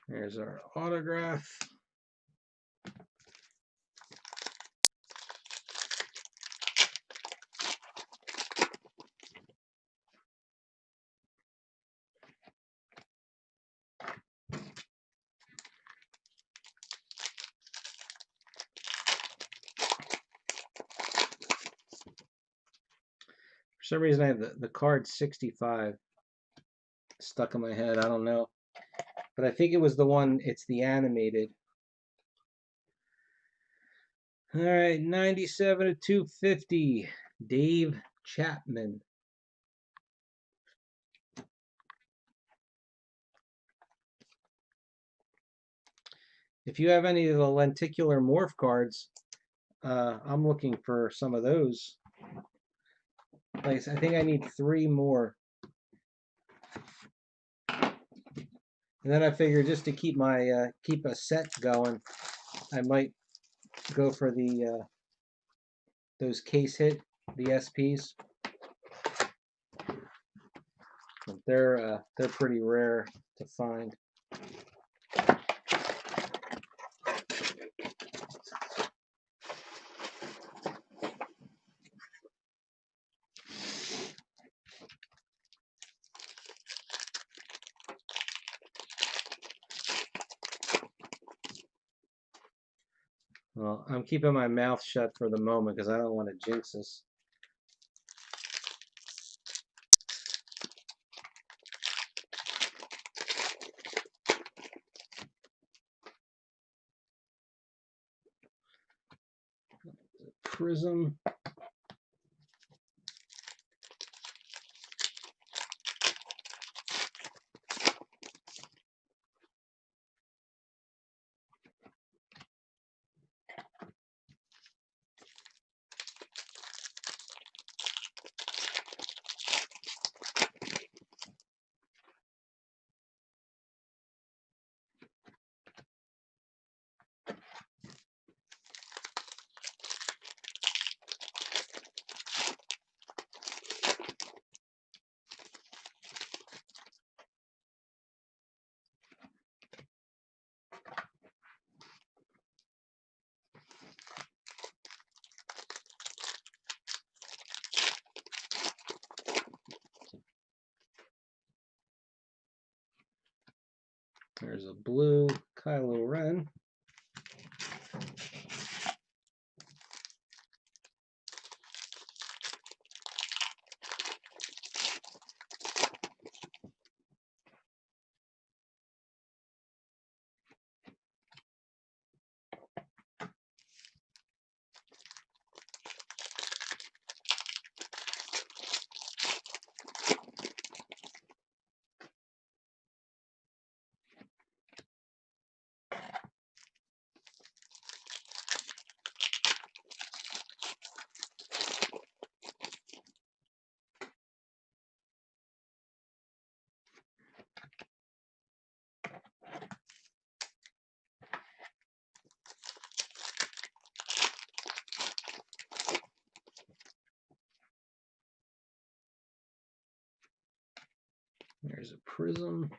There's our autograph. some reason I have the card 65 stuck in my head. I don't know. But I think it was the one, it's the animated. All right, 97 to 250, Dave Chapman. If you have any of the lenticular morph cards, I'm looking for some of those. Like, I think I need 3 more. And then I figure just to keep my keep a set going, I might go for the those case hit, the SPs. They're pretty rare to find. Well, I'm keeping my mouth shut for the moment because I don't want to jinx this. Prism. There's a blue Kylo Ren. There's a prism.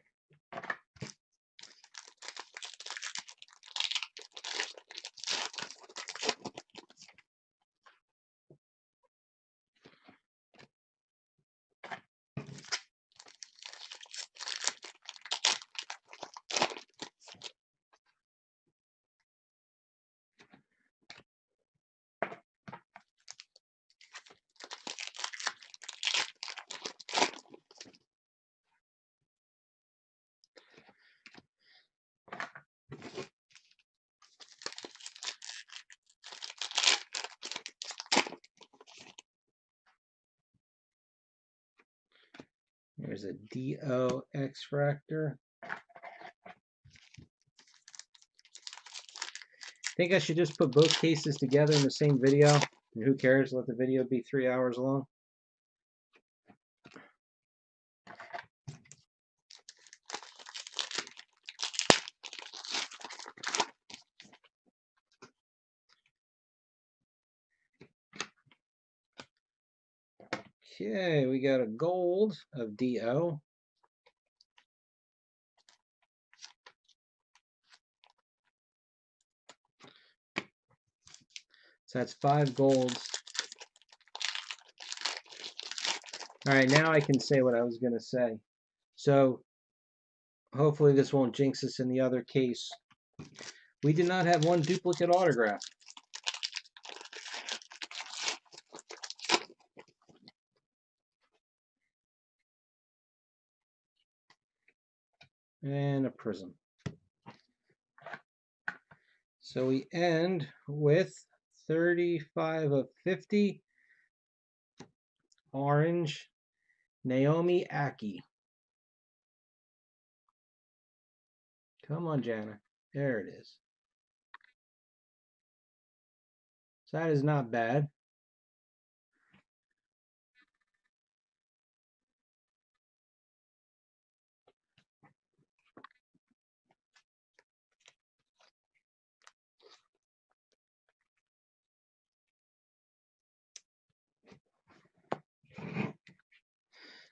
There's a DO X-Fractor. I think I should just put both cases together in the same video. And who cares? Let the video be 3 hours long. Okay, we got a gold of DO. So that's 5 golds. All right, now I can say what I was going to say. So hopefully this won't jinx us in the other case. We did not have one duplicate autograph. and a prism. So we end with 35 of 50. Orange, Naomi Ackie. Come on, Jana. There it is. So that is not bad.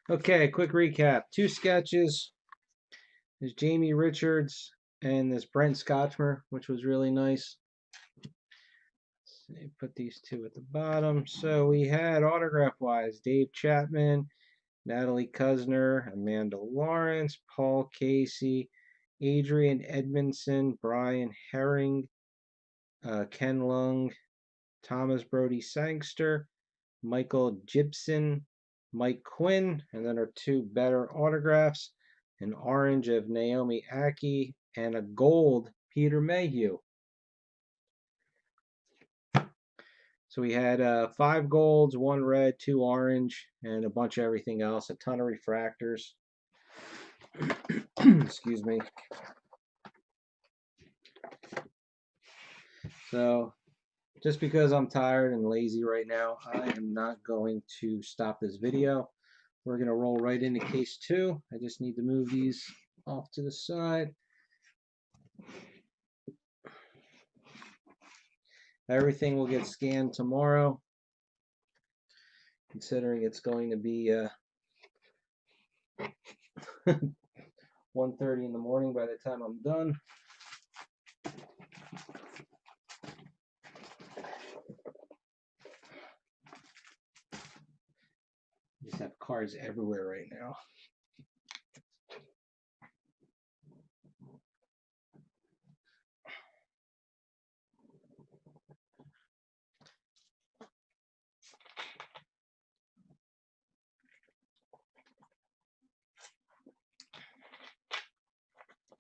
Okay, quick recap. 2 sketches. There's Jamie Richards and this Brent Scotchmer, which was really nice. Let's put these 2 at the bottom. So we had autograph-wise, Dave Chapman, Natalie Kusner, Amanda Lawrence, Paul Casey, Adrian Edmondson, Brian Herring, Ken Lung, Thomas Brody Sangster, Michael Gibson, Mike Quinn, and then our 2 better autographs, an orange of Naomi Ackie and a gold Peter Mayhew. So we had 5 golds, 1 red, 2 orange, and a bunch of everything else, a ton of refractors. Excuse me. So just because I'm tired and lazy right now, I am not going to stop this video. We're going to roll right into case 2. I just need to move these off to the side. Everything will get scanned tomorrow, considering it's going to be 1:30 in the morning by the time I'm done. Just have cards everywhere right now.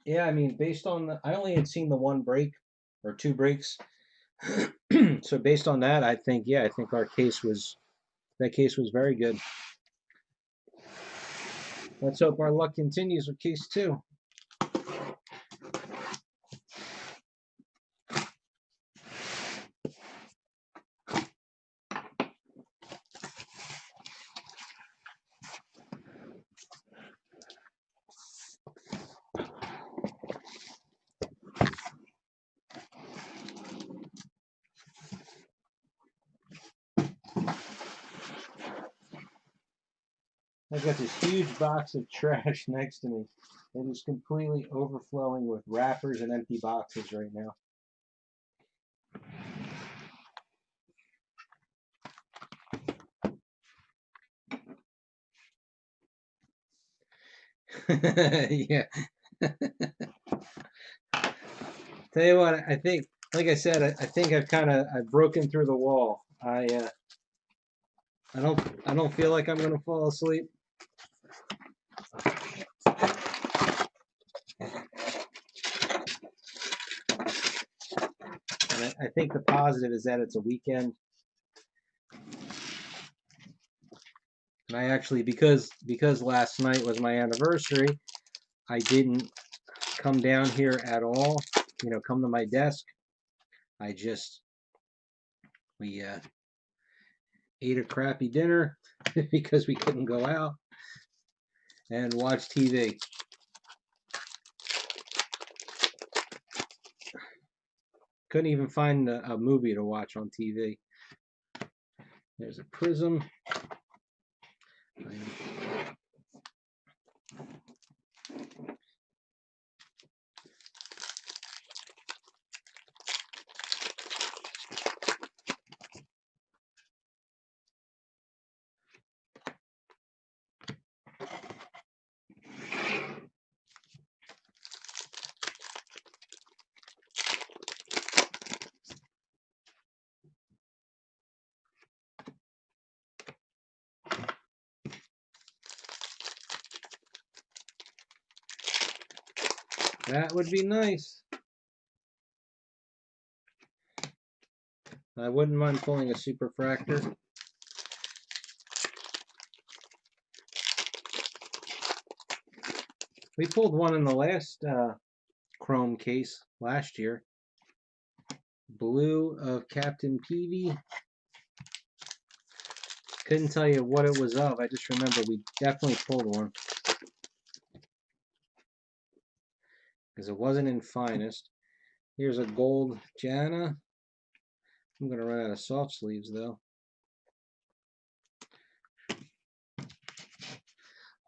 Yeah, I mean, based on I only had seen the 1 break or 2 breaks. So based on that, I think our case was very good. Let's hope our luck continues with case 2. I've got this huge box of trash next to me. It is completely overflowing with wrappers and empty boxes right now. Yeah. Tell you what, I think, like I said, I think I've broken through the wall. I don't feel like I'm gonna fall asleep. And I think the positive is that it's a weekend. And I actually, because last night was my anniversary, I didn't come down here at all, come to my desk. We ate a crappy dinner because we couldn't go out and watch TV. Couldn't even find a movie to watch on TV. There's a prism. That would be nice. I wouldn't mind pulling a superfractor. We pulled one in the last Chrome case last year. Blue of Captain Peavy. Couldn't tell you what it was of. I just remember we definitely pulled one. Because it wasn't in finest. Here's a gold Jana. I'm going to run out of soft sleeves though.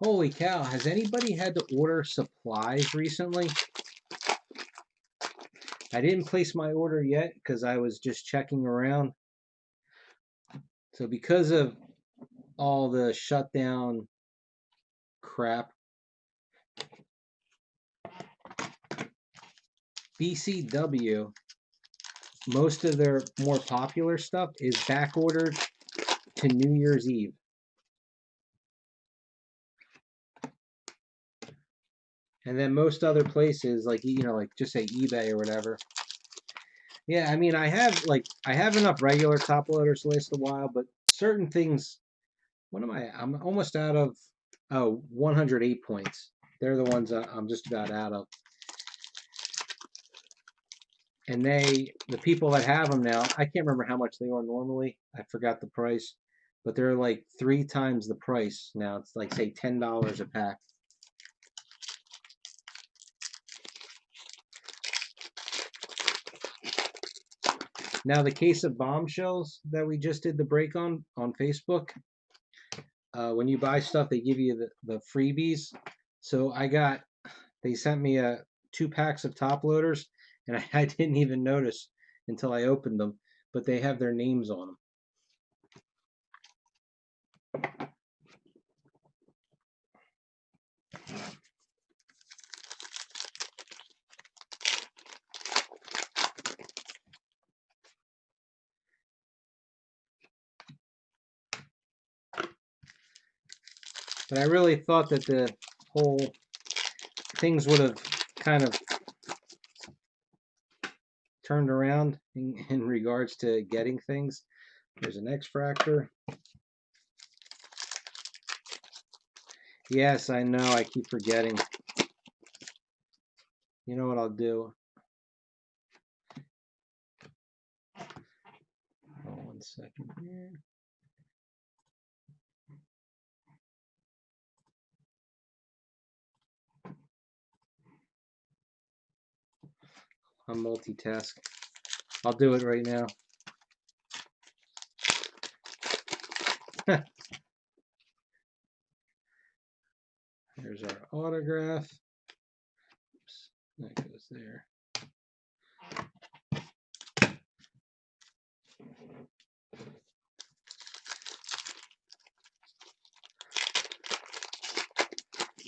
Holy cow, has anybody had to order supplies recently? I didn't place my order yet because I was just checking around. So because of all the shutdown crap, BCW, most of their more popular stuff is back ordered to New Year's Eve. And then most other places, like, you know, like just say eBay or whatever. Yeah, I mean, I have enough regular top loaders to last a while, but certain things, what am I? I'm almost out of 108 points. They're the ones I'm just about out of. And the people that have them now, I can't remember how much they are normally. I forgot the price, but they're like 3 times the price now. It's like, say, $10 a pack. Now, the case of bombshells that we just did the break on Facebook, when you buy stuff, they give you the freebies. So they sent me 2 packs of top loaders, and I didn't even notice until I opened them, but they have their names on them. But I really thought that the whole things would have kind of turned around in regards to getting things. There's an X-Fractor. Yes, I know, I keep forgetting. You know what I'll do? Oh, 1 second here. I'm multitasking. I'll do it right now. There's our autograph. Oops, that goes there.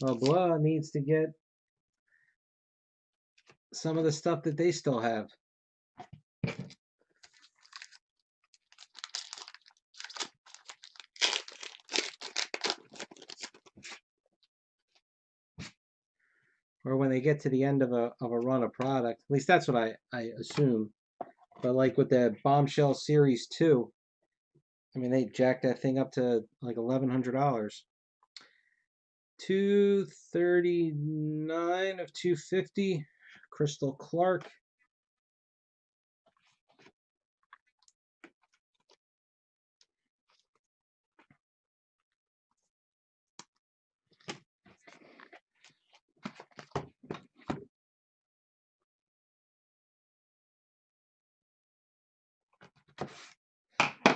Well, Blah needs to get some of the stuff that they still have. Or when they get to the end of a run of product. At least that's what I assume. But like with the Bombshell Series 2, I mean, they jacked that thing up to like $1,100. 239 of 250. Crystal Clark.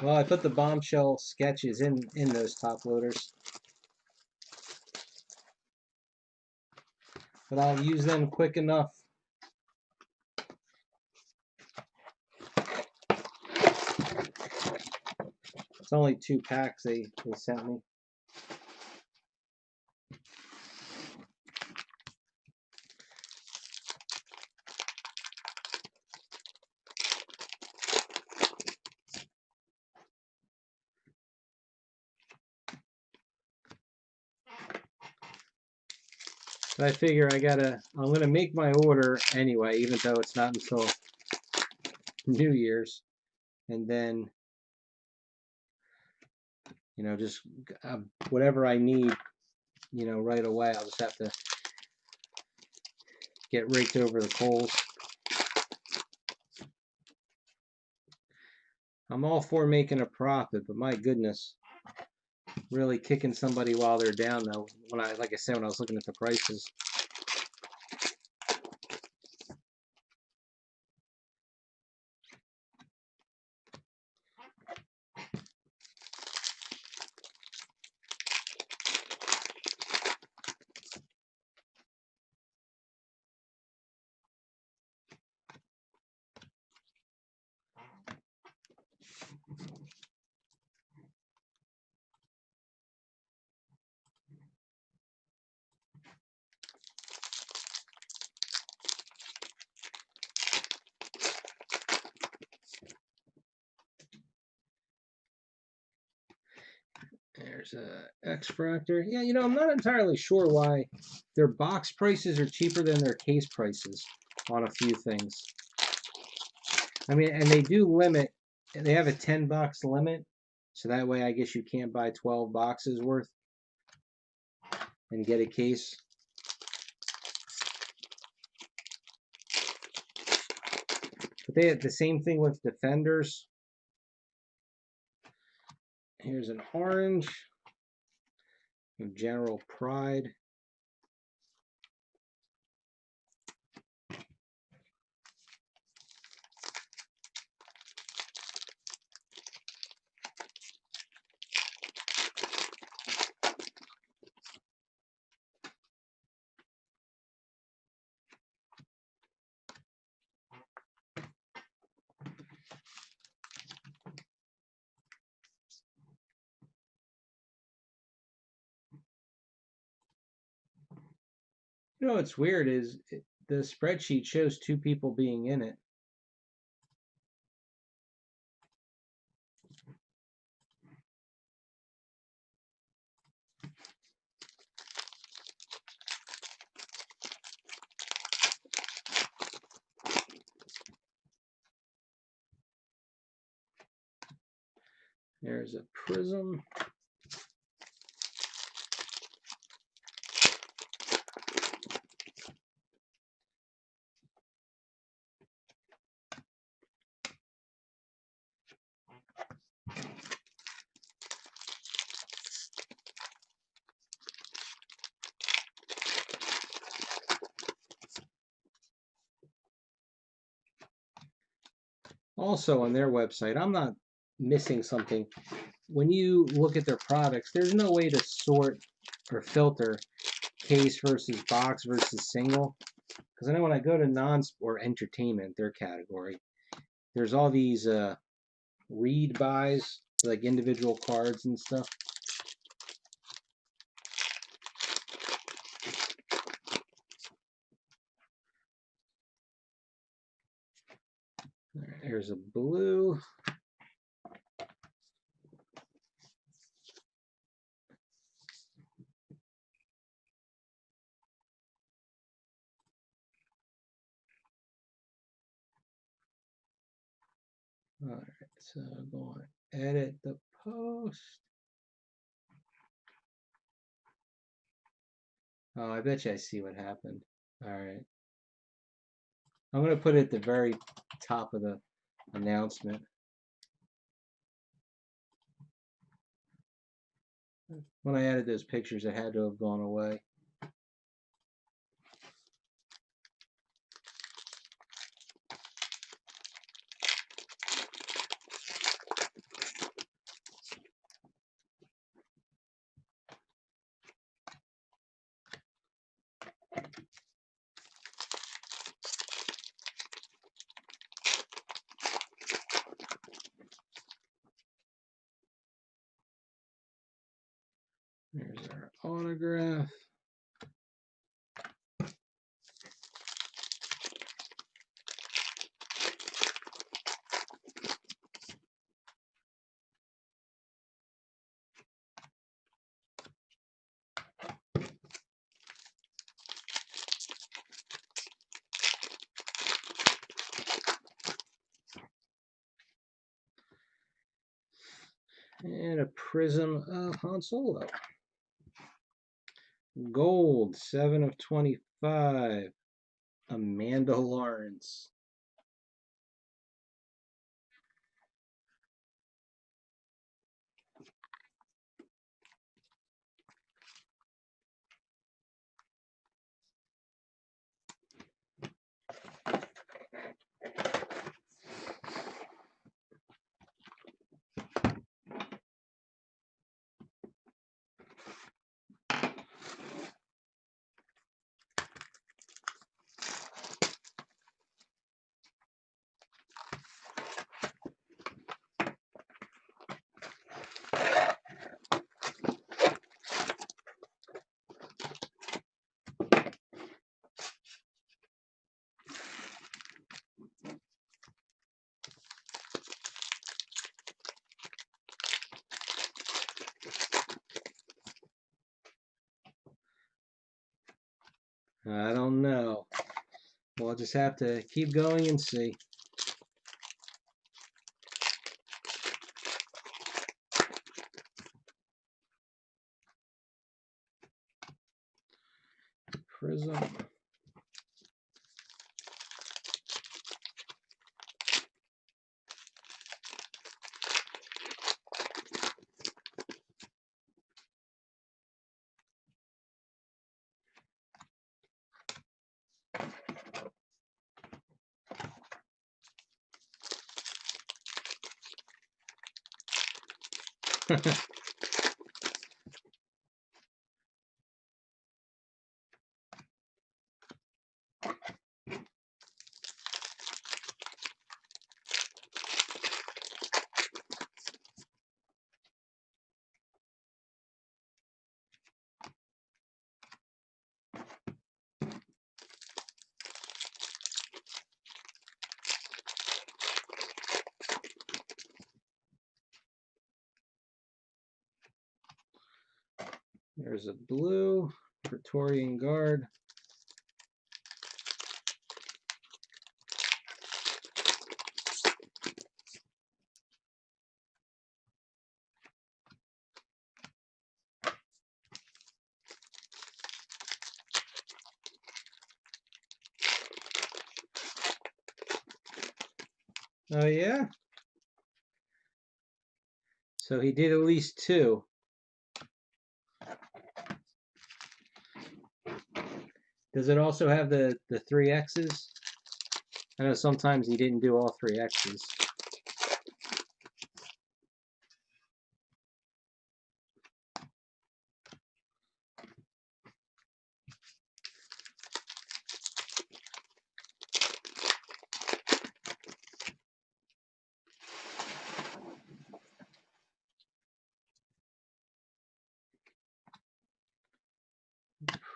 Well, I put the Bombshell sketches in those top loaders. But I'll use them quick enough. It's only 2 packs they sent me. But I figure I'm gonna make my order anyway, even though it's not until New Year's, and then, just whatever I need, right away. I'll just have to get raked over the coals. I'm all for making a profit, but my goodness, really kicking somebody while they're down though. Like I said, when I was looking at the prices. There's a X-Fractor. Yeah, I'm not entirely sure why their box prices are cheaper than their case prices on a few things. I mean, and they do limit, they have a 10-box limit, so that way I guess you can't buy 12 boxes worth and get a case. But they have the same thing with Defenders. Here's an orange. General Pride. What's weird is the spreadsheet shows 2 people being in it. There's a Prism. Also on their website, I'm not missing something. When you look at their products, there's no way to sort or filter case versus box versus single. Because I know when I go to non-sport entertainment, their category, there's all these read buys, like individual cards and stuff. There's a blue. All right, so go on, edit the post. Oh, I bet you I see what happened. All right. I'm going to put it at the very top of the announcement. When I added those pictures, it had to have gone away. There's our autograph. prism of Han Solo. Gold, 7 of 25. Amanda Lawrence. I don't know. We'll just have to keep going and see. Prism. There's a blue Praetorian Guard. Oh yeah? So he did at least 2. Does it also have the 3 X's? I know sometimes he didn't do all 3 X's.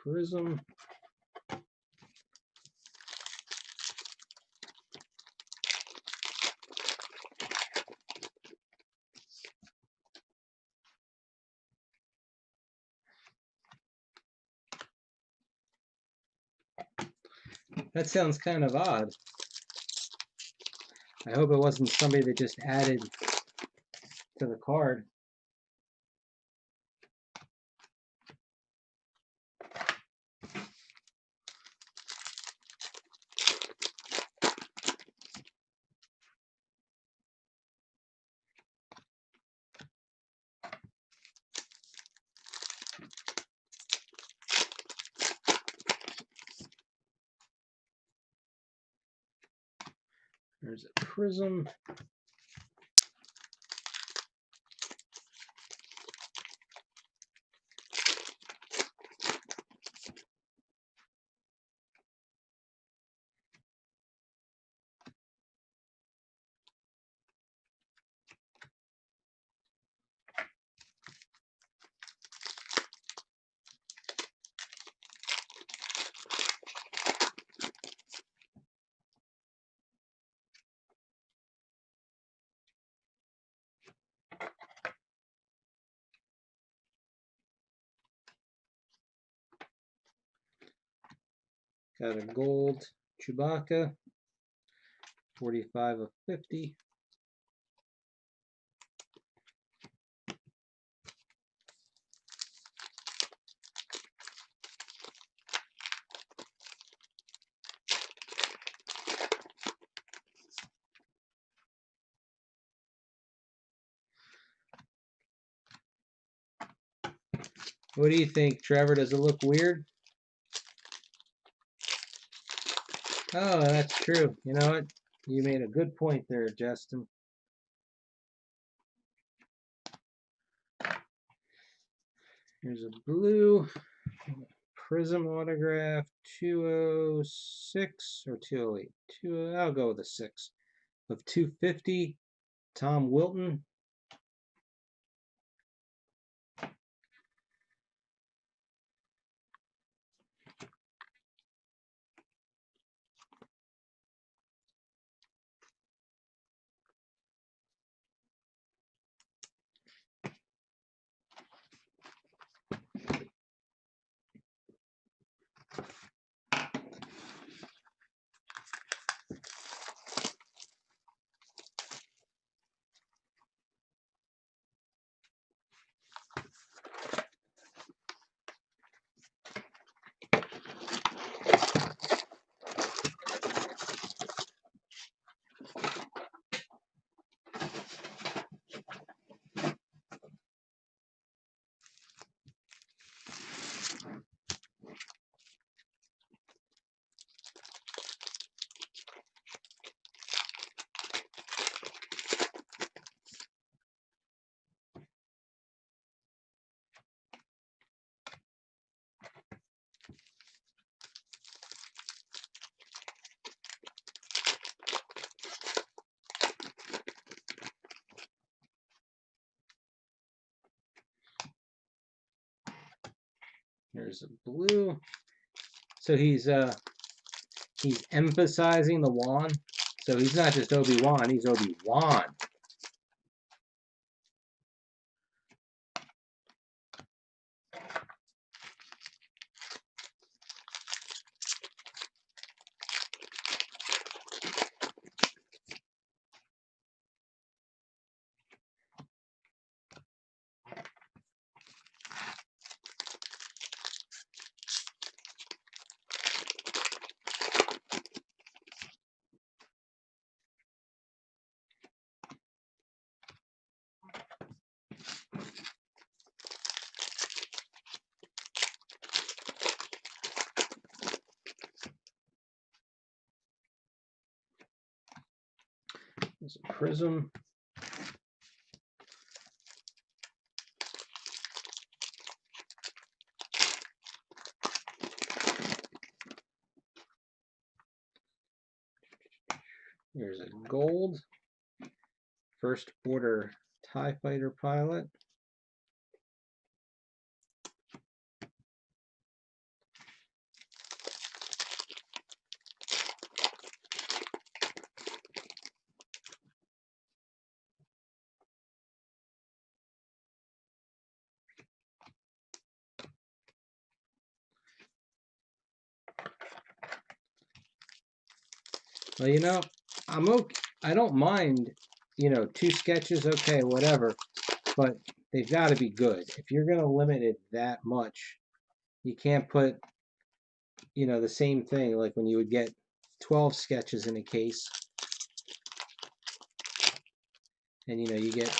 Prism. That sounds kind of odd. I hope it wasn't somebody that just added to the card. There's a prism. Got a gold Chewbacca, 45 of 50. What do you think, Trevor? Does it look weird? Oh, that's true. You know what? You made a good point there, Justin. Here's a blue Prism autograph, 206 or 208. I'll go with a 6 of 250. Tom Wilton. There's a blue. So he's emphasizing the Wan. So he's not just Obi-Wan, he's Obi-Wan. There's a Prism. Here's a gold. First Order TIE Fighter pilot. Well, you know, I'm okay. I don't mind, you know, 2 sketches, okay, whatever. But they've got to be good. If you're going to limit it that much, you can't put, you know, the same thing like when you would get 12 sketches in a case. And, you know, you get,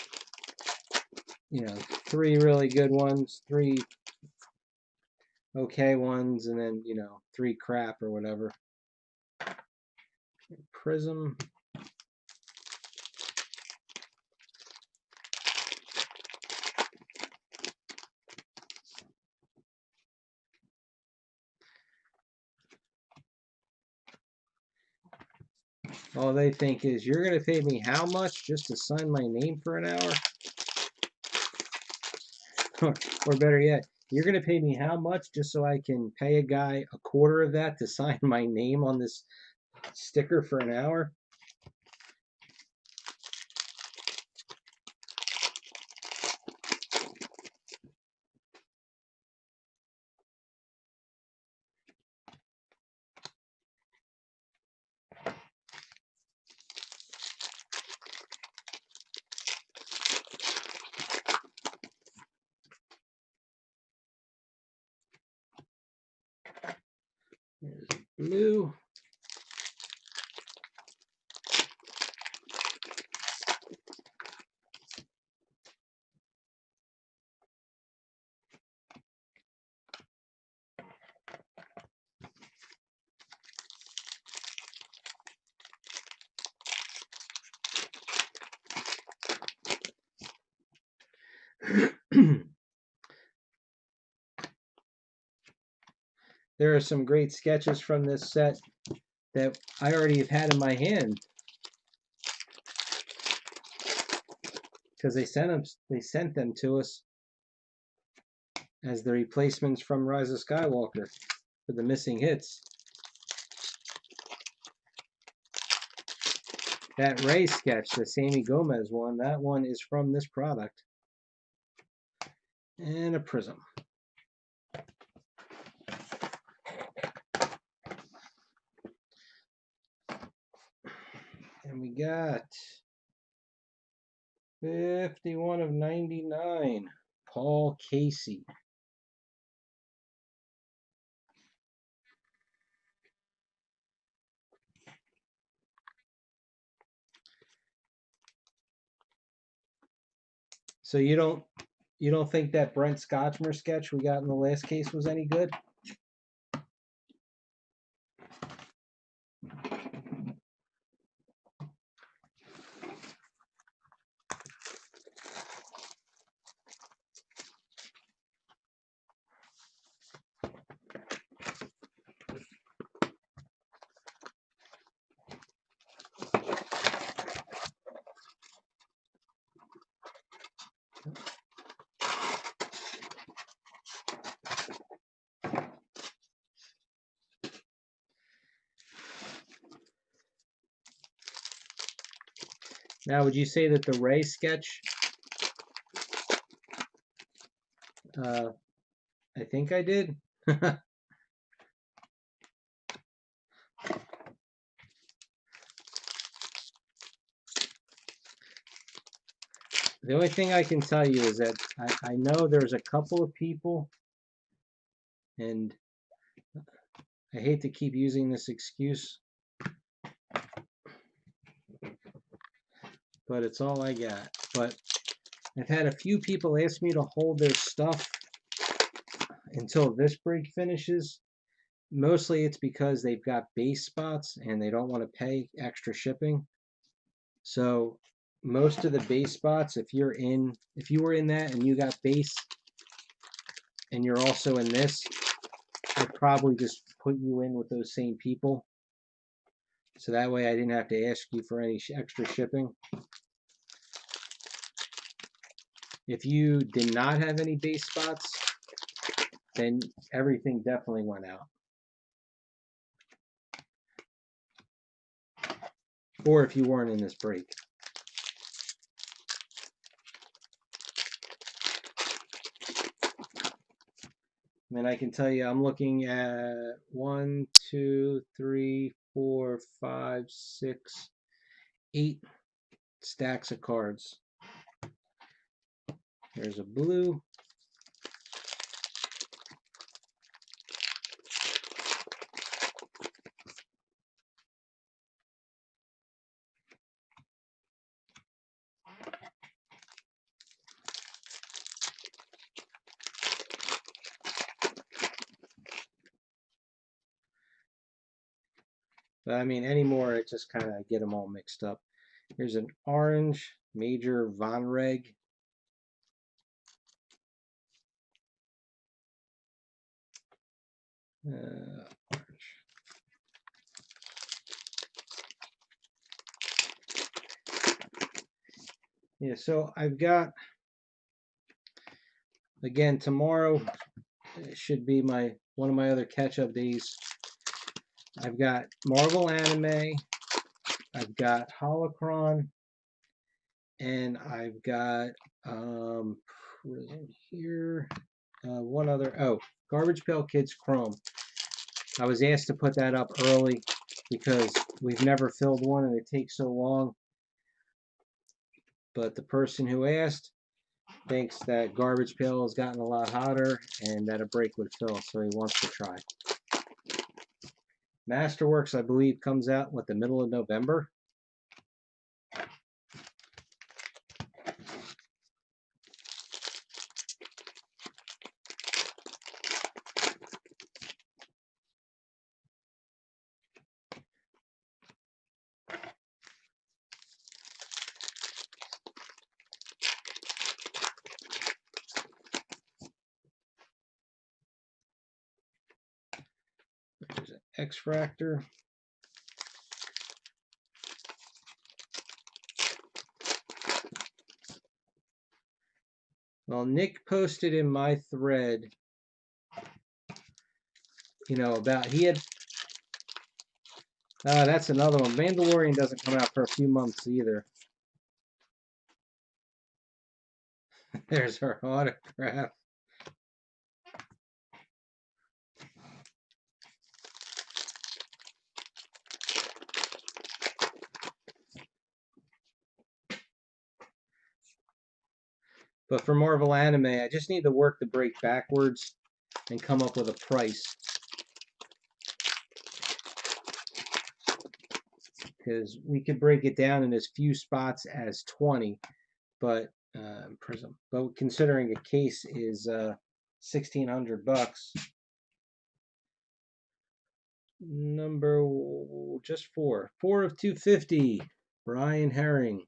you know, 3 really good ones, 3 okay ones, and then, you know, 3 crap or whatever. Prism. All they think is, you're going to pay me how much just to sign my name for an hour? Or better yet, you're going to pay me how much just so I can pay a guy a quarter of that to sign my name on this sticker for an hour? There's blue. There are some great sketches from this set that I already have had in my hand because they sent them to us as the replacements from Rise of Skywalker for the missing hits. That Rey sketch, the Sammy Gomez one, that one is from this product. And a prism. And we got 51 of 99, Paul Casey. So you don't think that Brent Scotchmer sketch we got in the last case was any good? Now, would you say that the Rey sketch, I think I did. The only thing I can tell you is that I know there's a couple of people, and I hate to keep using this excuse, but it's all I got. But I've had a few people ask me to hold their stuff until this break finishes. Mostly it's because they've got base spots and they don't want to pay extra shipping. So most of the base spots, if you were in that and you got base and you're also in this, I'd probably just put you in with those same people. So that way I didn't have to ask you for any extra shipping. If you did not have any base spots, then everything definitely went out. Or if you weren't in this break. And I can tell you I'm looking at 1, 2, 3, 4, 5, 6, 8 stacks of cards. There's a blue. But I mean, anymore, it just kind of get them all mixed up. Here's an orange Major Von Reg. Orange. Yeah, so I've got, again, tomorrow should be one of my other catch-up days. I've got Marvel Anime, I've got Holocron, and I've got here one other, Garbage Pail Kids Chrome. I was asked to put that up early because we've never filled one and it takes so long. But the person who asked thinks that Garbage Pail has gotten a lot hotter and that a break would fill, so he wants to try. Masterworks, I believe, comes out, the middle of November? There's an X-Fractor. Well, Nick posted in my thread, you know, about he had. That's another one. Mandalorian doesn't come out for a few months either. There's her autograph. But for Marvel Anime, I just need to work the break backwards and come up with a price. Because we could break it down in as few spots as 20, but Prism. But considering a case is $1,600, number just four of 250. Brian Herring.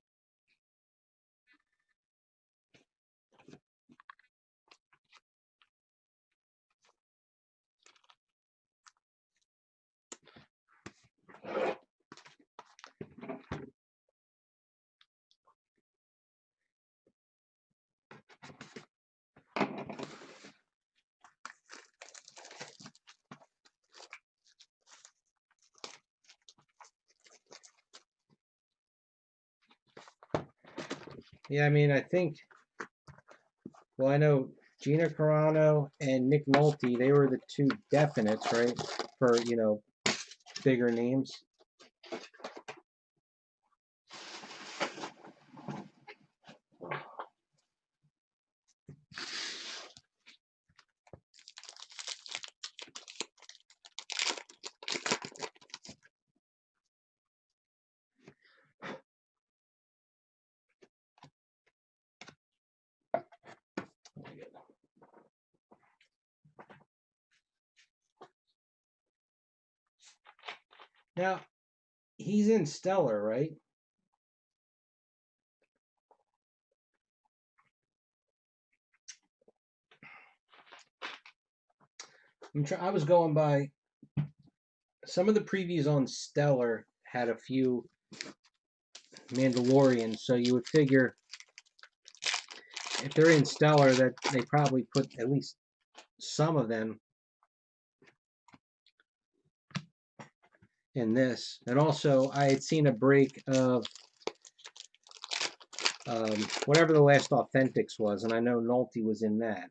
Yeah, I mean, I think, well, I know Gina Carano and Nick Nolte, they were the two definites, right? For, you know, bigger names. Now, he's in Stellar, right? I was going by some of the previews on Stellar had a few Mandalorians, so you would figure if they're in Stellar that they probably put at least some of them in this. And also, I had seen a break of whatever the last Authentics was, and I know Nolte was in that.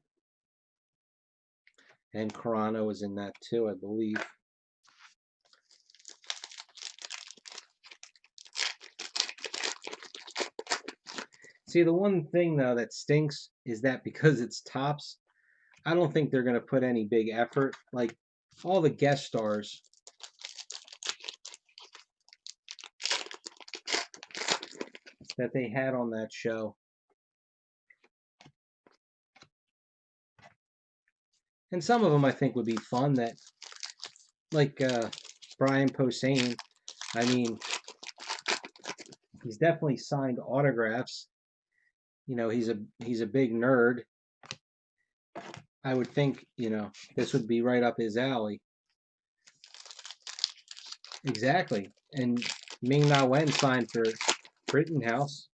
And Carano was in that too, I believe. See, the one thing, though, that stinks is that because it's Topps, I don't think they're going to put any big effort. Like, all the guest stars that they had on that show. And some of them I think would be fun, that, like Brian Posehn, I mean, he's definitely signed autographs. You know, he's a big nerd. I would think, you know, this would be right up his alley. Exactly. And Ming-Na Wen signed for Rittenhouse.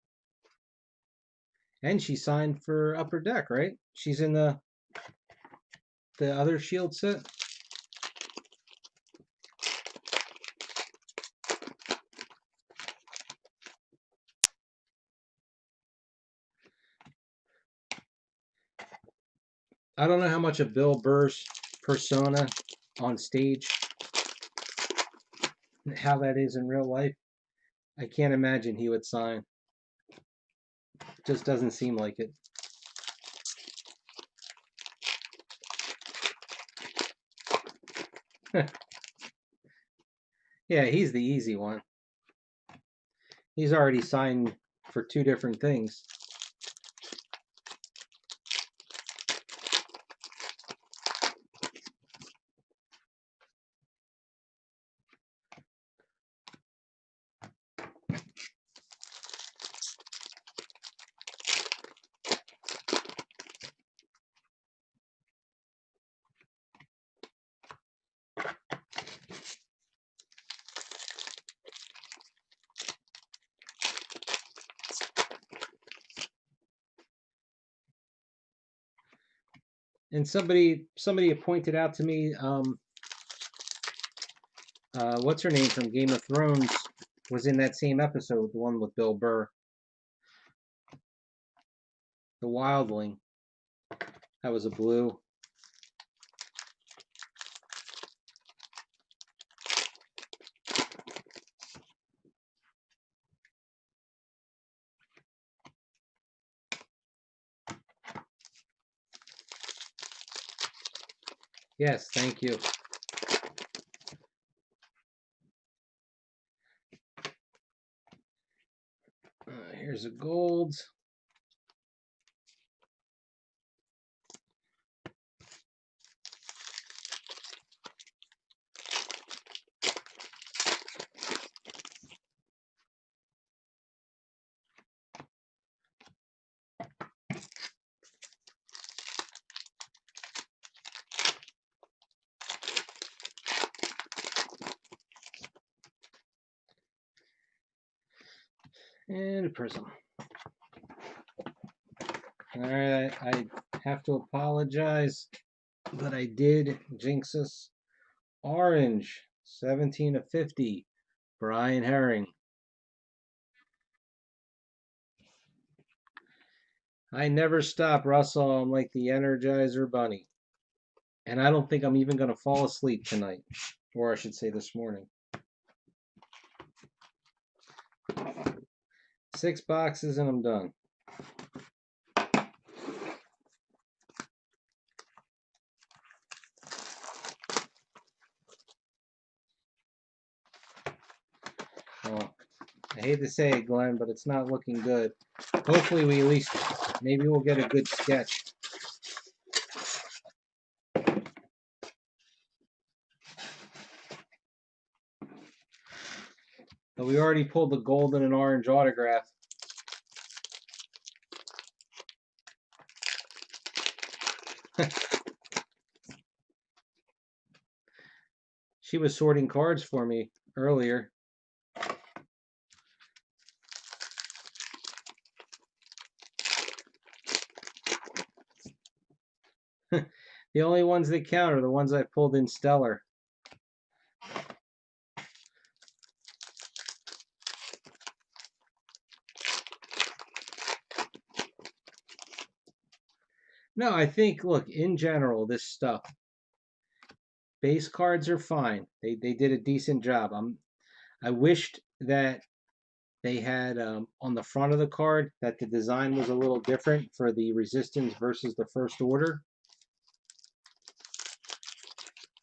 And she signed for Upper Deck, right? She's in the other Shield set. I don't know how much of Bill Burr's persona on stage, how that is in real life. I can't imagine he would sign. It just doesn't seem like it. Yeah, he's the easy one. He's already signed for 2 different things. And somebody had pointed out to me, what's her name from Game of Thrones was in that same episode, the one with Bill Burr, the Wildling. That was a blue. Yes, thank you. Here's a gold. And a prism. Alright, I have to apologize, but I did jinx us. Orange, 17 of 50, Brian Herring. I never stop, Russell. I'm like the Energizer Bunny. And I don't think I'm even going to fall asleep tonight. Or I should say this morning. 6 boxes and I'm done. Well, I hate to say it, Glenn, but it's not looking good. Hopefully we at least, maybe we'll get a good sketch. But we already pulled the gold and an orange autograph. She was sorting cards for me earlier. The only ones that count are the ones I pulled in Stellar. No, I think, look, in general, this stuff, base cards are fine. They did a decent job. I wished that they had on the front of the card that the design was a little different for the Resistance versus the First Order.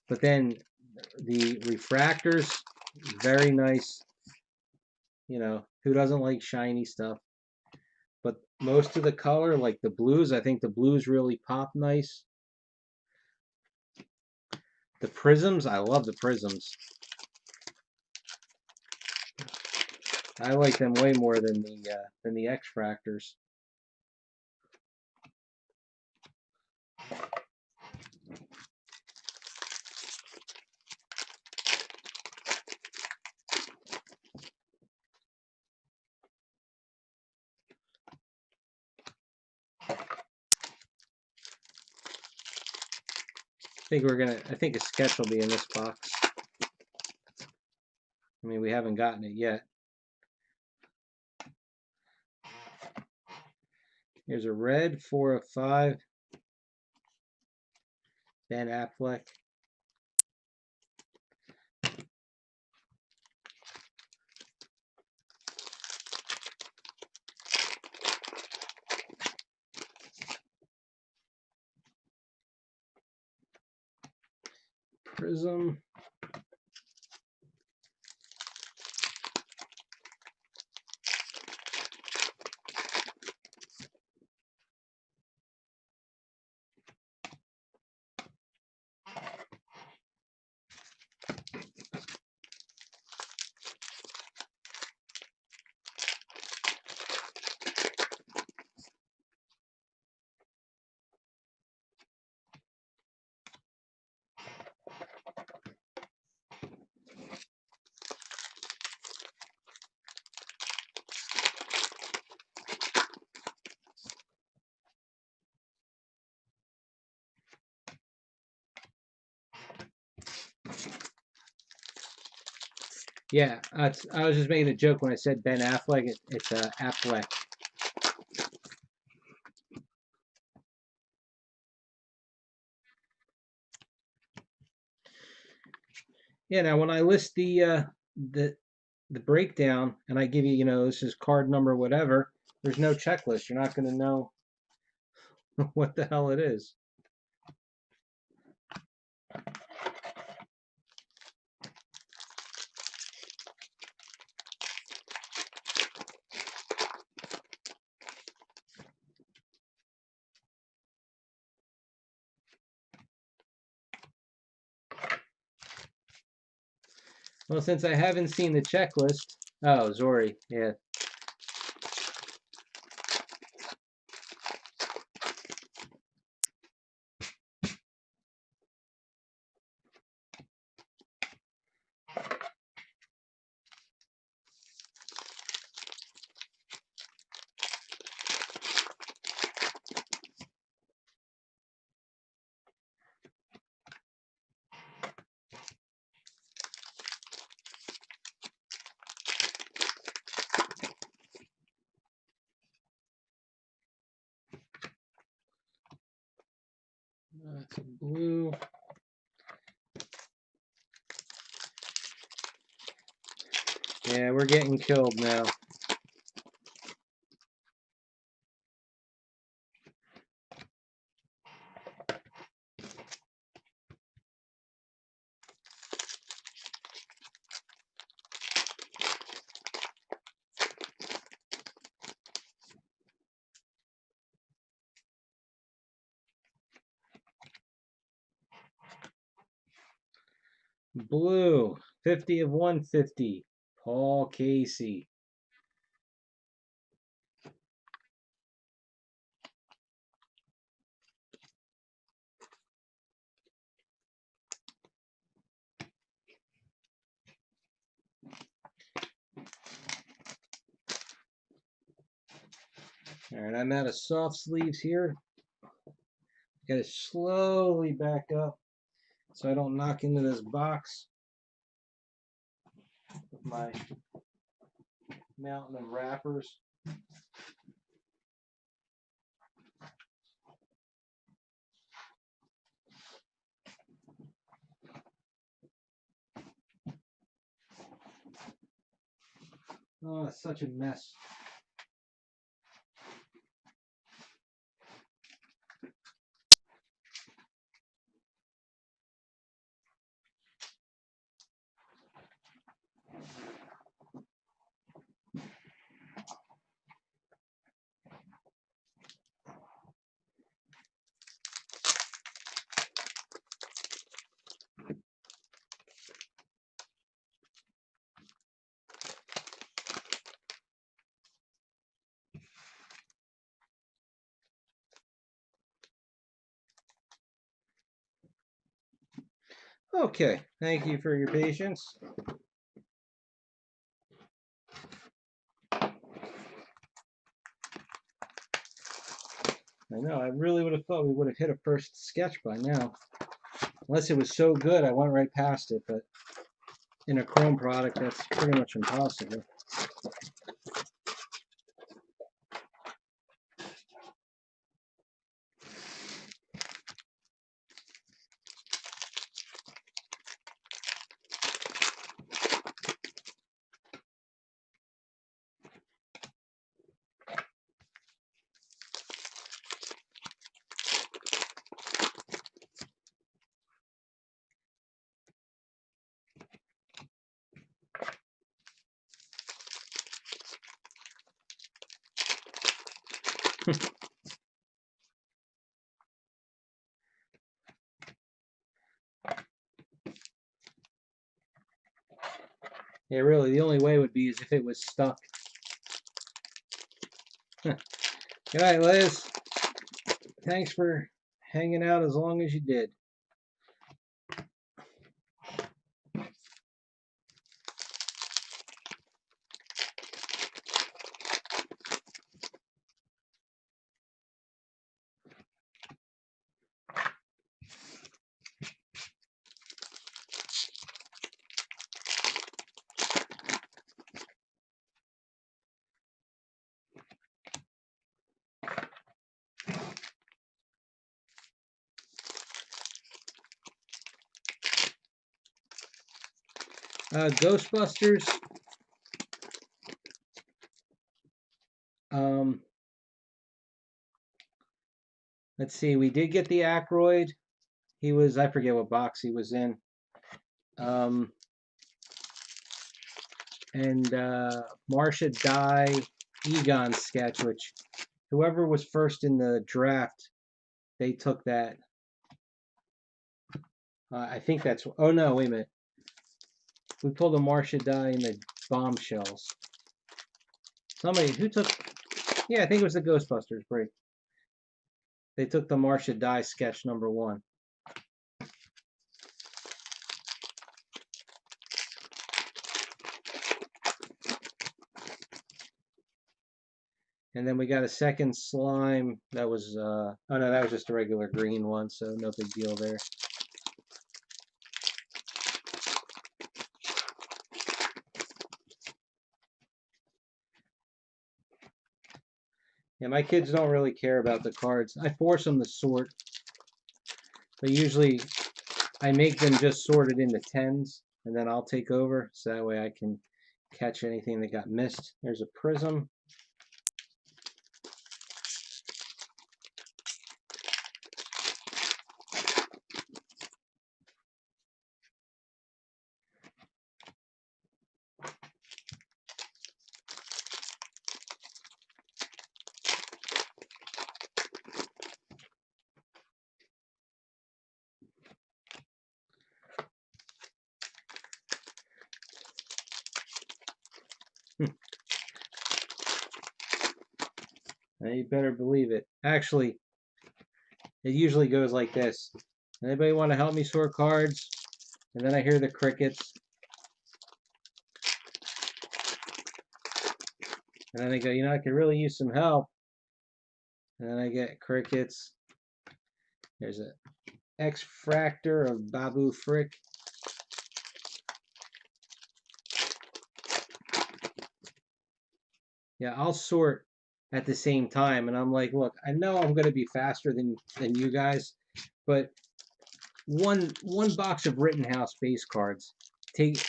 But then the refractors, very nice. You know, who doesn't like shiny stuff? But most of the color, like the blues, I think the blues really pop nice. The prisms, I love the prisms. I like them way more than the X-Fractors. I think a sketch will be in this box. I mean, we haven't gotten it yet. Here's a red 4 of 5. Ben Affleck. Prism. Yeah, I was just making a joke when I said Ben Affleck. It's Affleck. Yeah. Now, when I list the breakdown and I give you, this is card number whatever, there's no checklist. You're not going to know what the hell it is. Well, since I haven't seen the checklist, oh, Zori, yeah. That's a blue. Yeah, we're getting killed now. Blue, 50 of 150. Paul Casey. All right, I'm out of soft sleeves here. Got to slowly back up so I don't knock into this box with my mountain of wrappers. Oh, it's such a mess. Okay, thank you for your patience. I know, I really would have thought we would have hit a first sketch by now. Unless it was so good, I went right past it, but in a chrome product, that's pretty much impossible. Yeah, really, the only way would be is if it was stuck. Good night, Liz. Thanks for hanging out as long as you did. Ghostbusters. Let's see. We did get the Aykroyd. He was, I forget what box he was in. And Marcia Dye Egon sketch, which whoever was first in the draft, they took that. I think that's. Oh no, wait a minute. We pulled a Marcia Dye in the Bombshells. Somebody who took. Yeah, I think it was the Ghostbusters break. They took the Marcia Dye sketch #1. And then we got a second slime that was, oh no, that was just a regular green one, so no big deal there. Yeah, my kids don't really care about the cards. I force them to sort, but usually I make them just sorted into 10s, and then I'll take over, so that way I can catch anything that got missed. There's a prism. You better believe it. Actually, it usually goes like this. Anybody want to help me sort cards? And then I hear the crickets. And then I go, you know, I could really use some help. And then I get crickets. There's an X-Fractor of Babu Frick. Yeah, I'll sort at the same time. And I'm like, look, I know I'm going to be faster than you guys, but one box of Rittenhouse base cards takes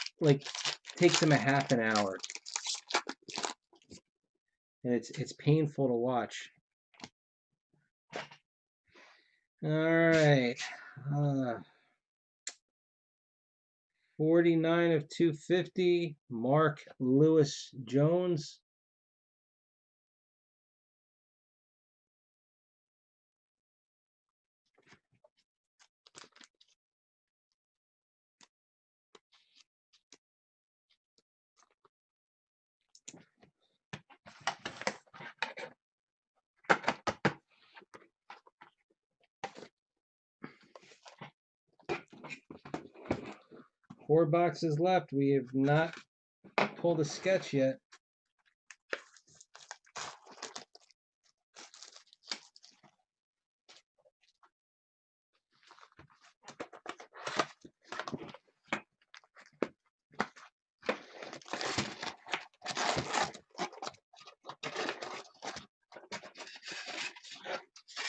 them a half an hour. And it's painful to watch. All right. 49 of 250, Mark Lewis Jones. Four boxes left. We have not pulled a sketch yet.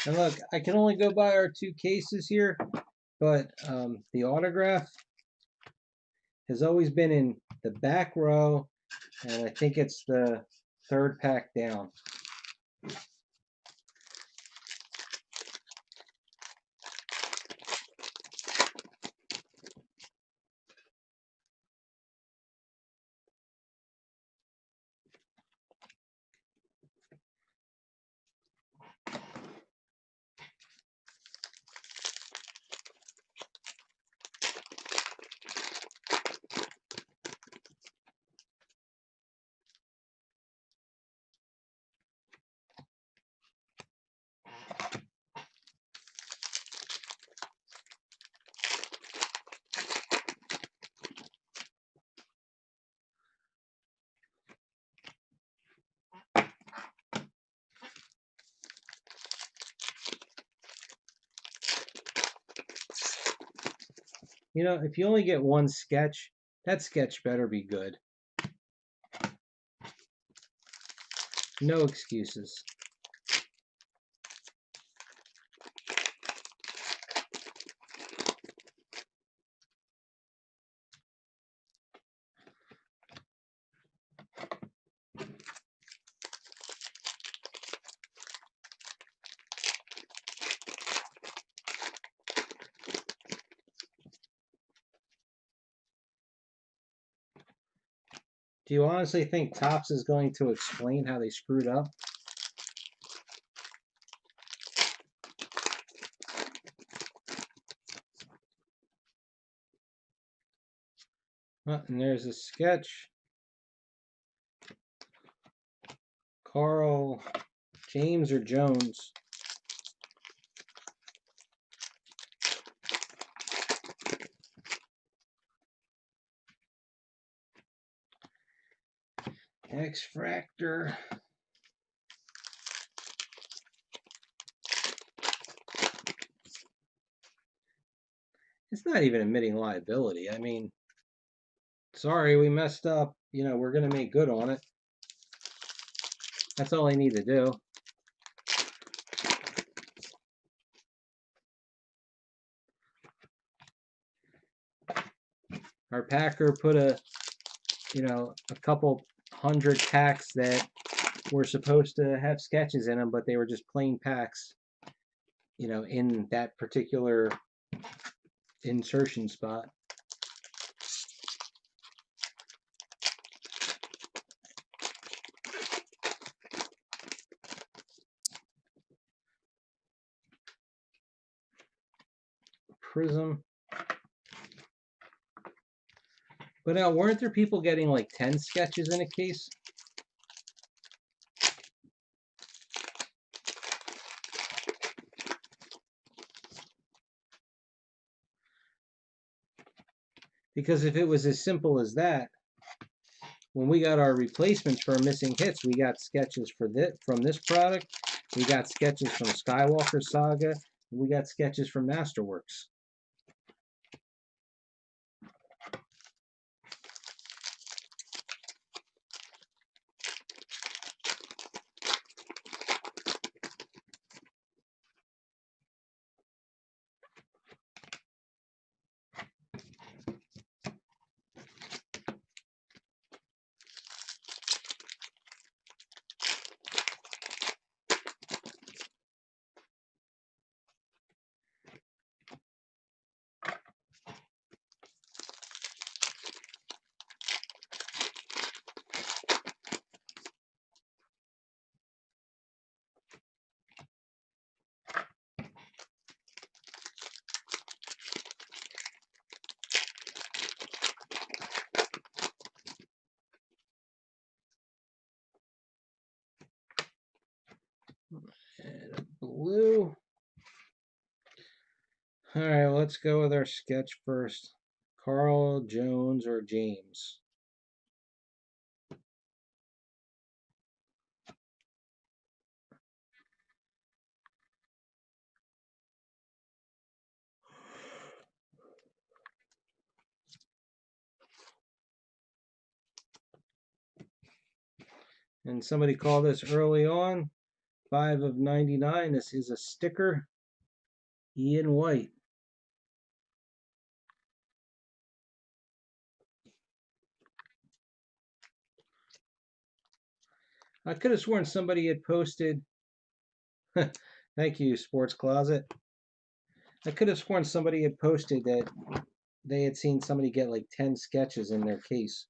And look, I can only go by our 2 cases here, but the autograph has always been in the back row, and I think it's the 3rd pack down. You know, if you only get one sketch, that sketch better be good. No excuses. Do you honestly think Topps is going to explain how they screwed up? And there's a sketch. Carl, James or Jones. X-Fractor. It's not even admitting liability. I mean, sorry, we messed up. You know, we're going to make good on it. That's all I need to do. Our packer put a couple hundred packs that were supposed to have sketches in them, but they were just plain packs, in that particular insertion spot. Prism. But now, weren't there people getting like 10 sketches in a case? Because if it was as simple as that, when we got our replacements for missing hits, we got sketches from this product, we got sketches from Skywalker Saga, and we got sketches from Masterworks. And a blue. All right, let's go with our sketch first. Carl, Jones, or James? And somebody called this early on. 5 of 99. This is a sticker. Ian White. I could have sworn somebody had posted. Thank you, Sports Closet. I could have sworn somebody had posted that they had seen somebody get like 10 sketches in their case.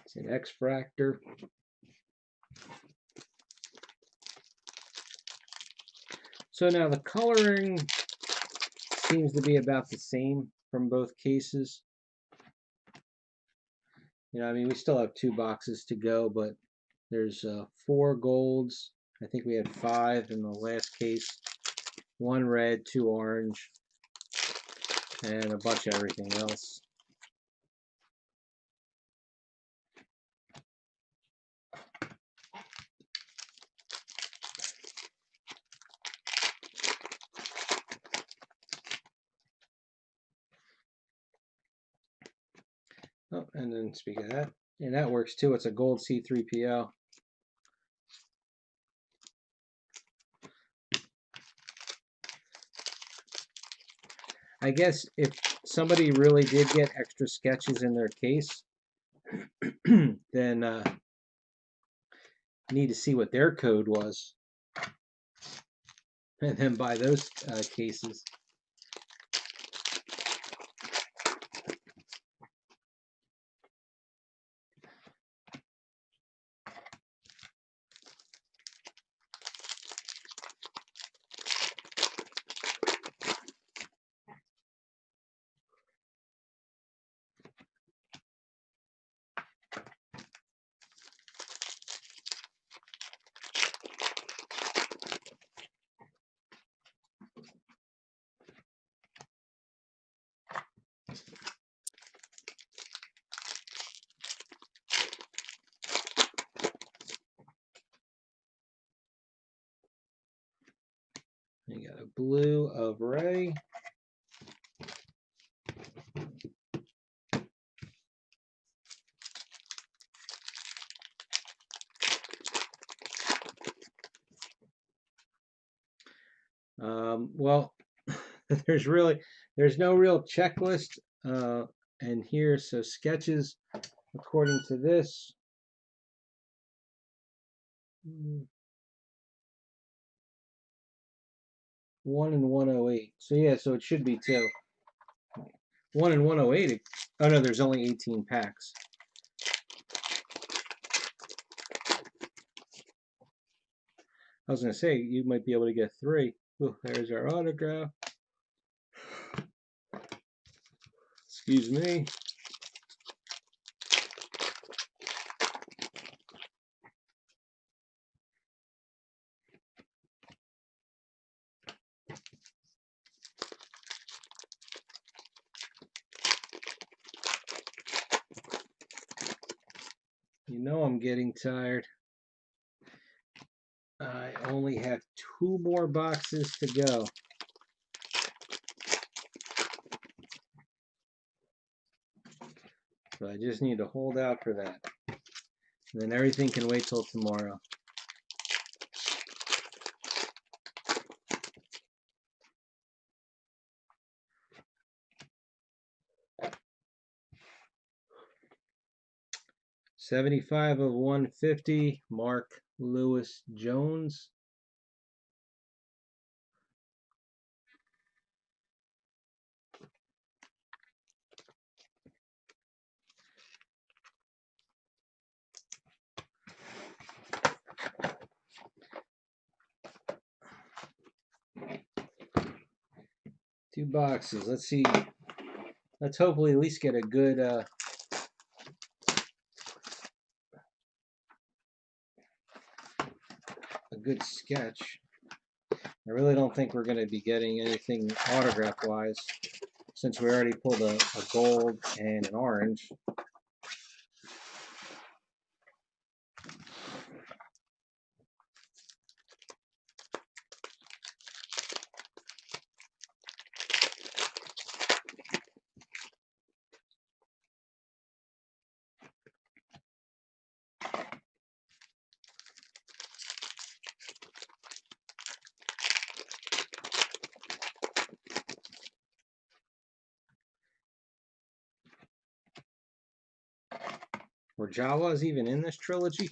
It's an X-Fractor. So now the coloring seems to be about the same from both cases. You know, I mean, we still have 2 boxes to go, but there's 4 golds. I think we had 5 in the last case. 1 red, 2 orange, and a bunch of everything else. Oh, and then speaking of that, and that works too. It's a gold C3PO. I guess if somebody really did get extra sketches in their case, then need to see what their code was, and then buy those cases. You got a blue of Rey. Well, there's no real checklist in here. So sketches, according to this, 1 and 108. So yeah, so it should be 2. 1 and 108. Oh no, there's only 18 packs. I was gonna say you might be able to get 3. Ooh, there's our autograph. Excuse me. You know I'm getting tired. I only have 2 more boxes to go. So I just need to hold out for that. And then everything can wait till tomorrow. $75 of $150, Mark Lewis Jones. Two boxes. Let's see. Let's hopefully at least get a good sketch. I really don't think we're going to be getting anything autograph-wise, since we already pulled a gold and an orange. Were Jawas even in this trilogy?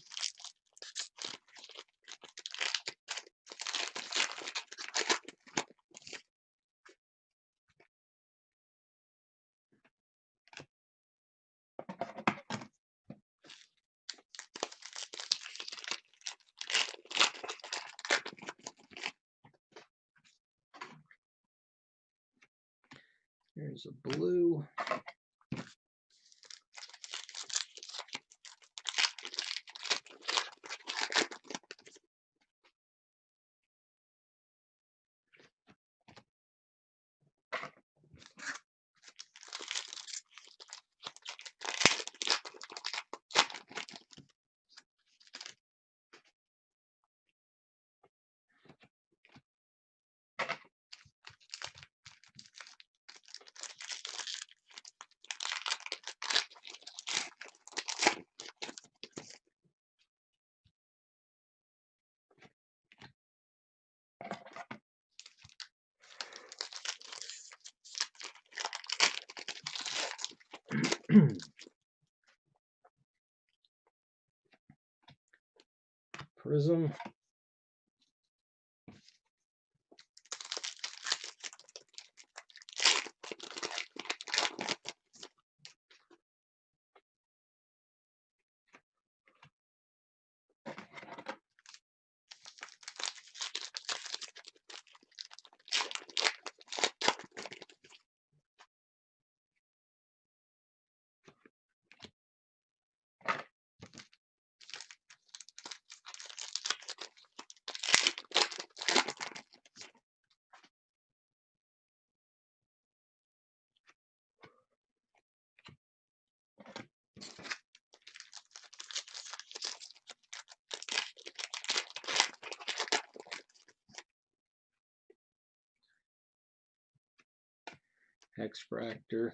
Here's a blue. Prism. Hexfractor.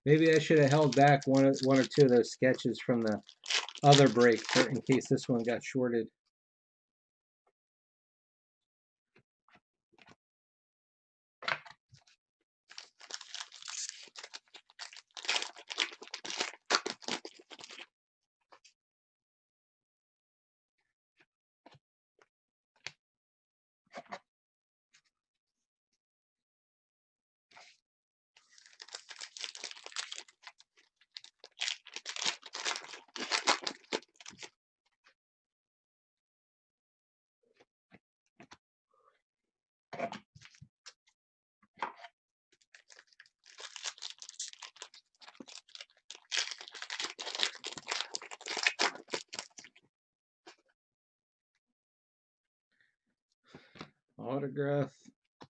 Maybe I should have held back one or two of those sketches from the other break in case this one got shorted. Autograph.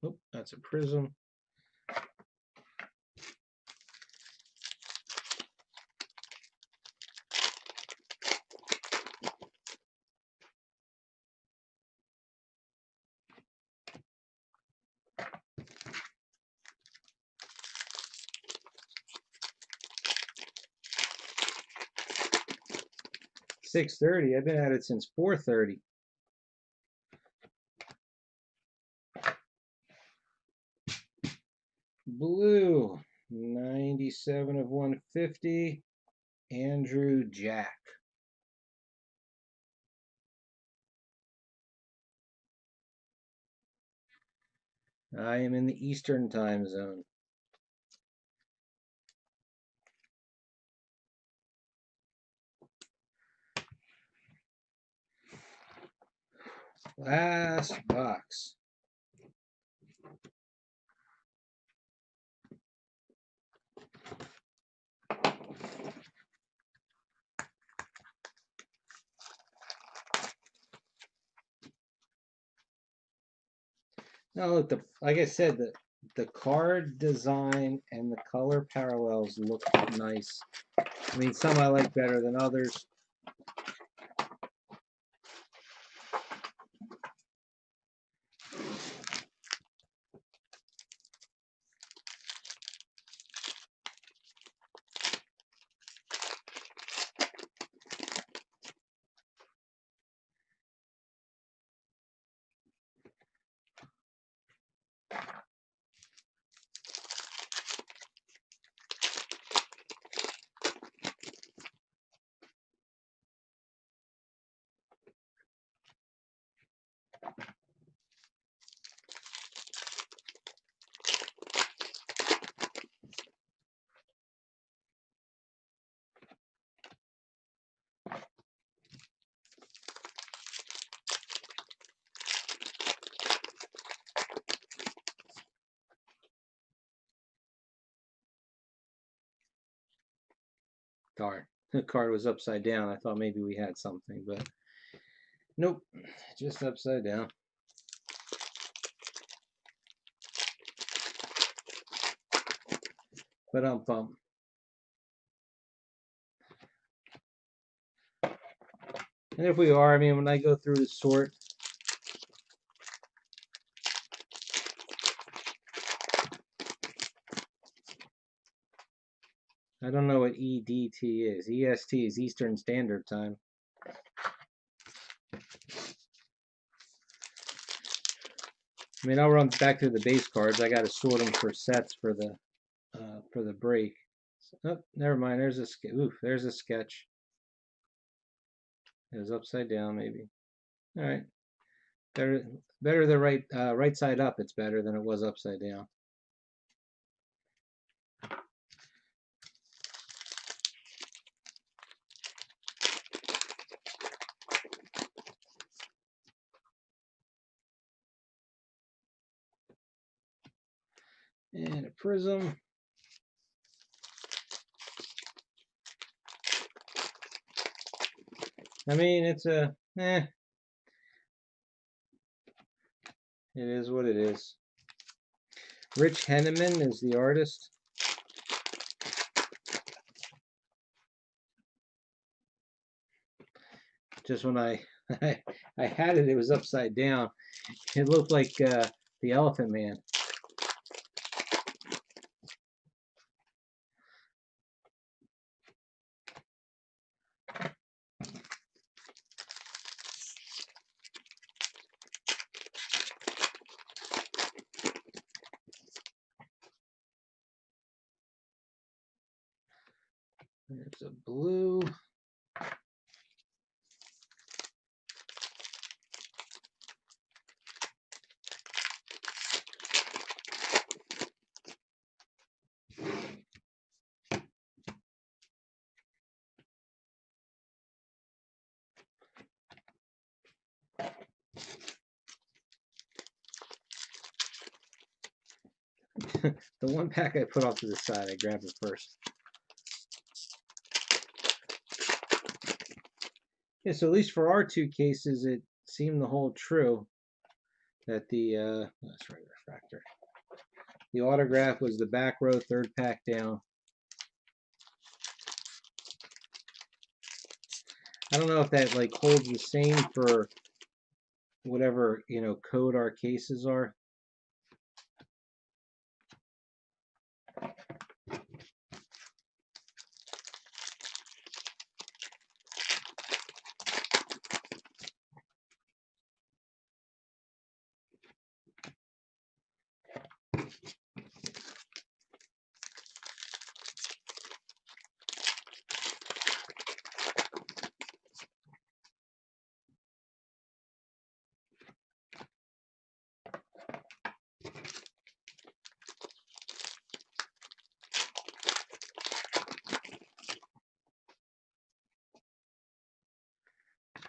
Oh, that's a prism. $6.30. I've been at it since $4.30. Blue, 97 of 150. Andrew Jack. I am in the Eastern time zone. Last box. Now look, like I said, the card design and the color parallels look nice. I mean, some I like better than others. Darn, the card was upside down. I thought maybe we had something, but nope, just upside down. But bump. And if we are, I mean, when I go through the sort, I don't know what EDT is. EST is Eastern Standard Time. I mean, I'll run back to the base cards. I got to sort them for sets for the break. Oh, never mind. There's a oof. There's a sketch. It was upside down, maybe. All right. Better the right side up. It's better than it was upside down. And a prism. I mean, it's a It is what it is. Rich Henneman is the artist. Just when I I had it, it was upside down. It looked like the Elephant Man. There's a blue. The one pack I put off to the side, I grabbed it first. Yeah, so at least for our two cases, it seemed to hold true that that's right, refractor. The autograph was the back row, third pack down. I don't know if that like holds the same for whatever, code our cases are.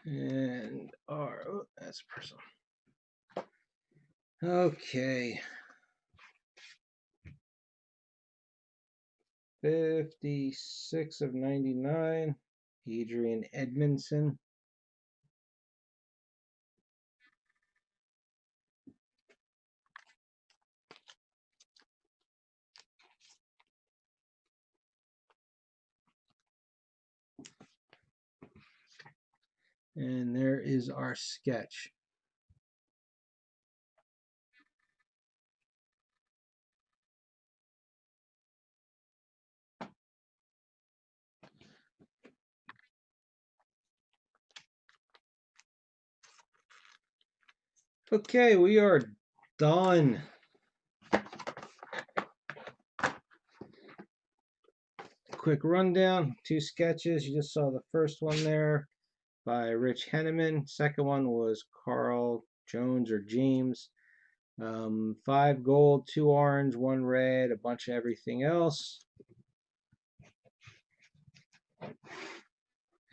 And that's personal. Okay. 56 of 99. Adrian Edmondson. And there is our sketch. Okay, we are done. Quick rundown, 2 sketches. You just saw the first one there by Rich Henneman. Second one was Carl Jones or James. 5 gold, 2 orange, 1 red, a bunch of everything else.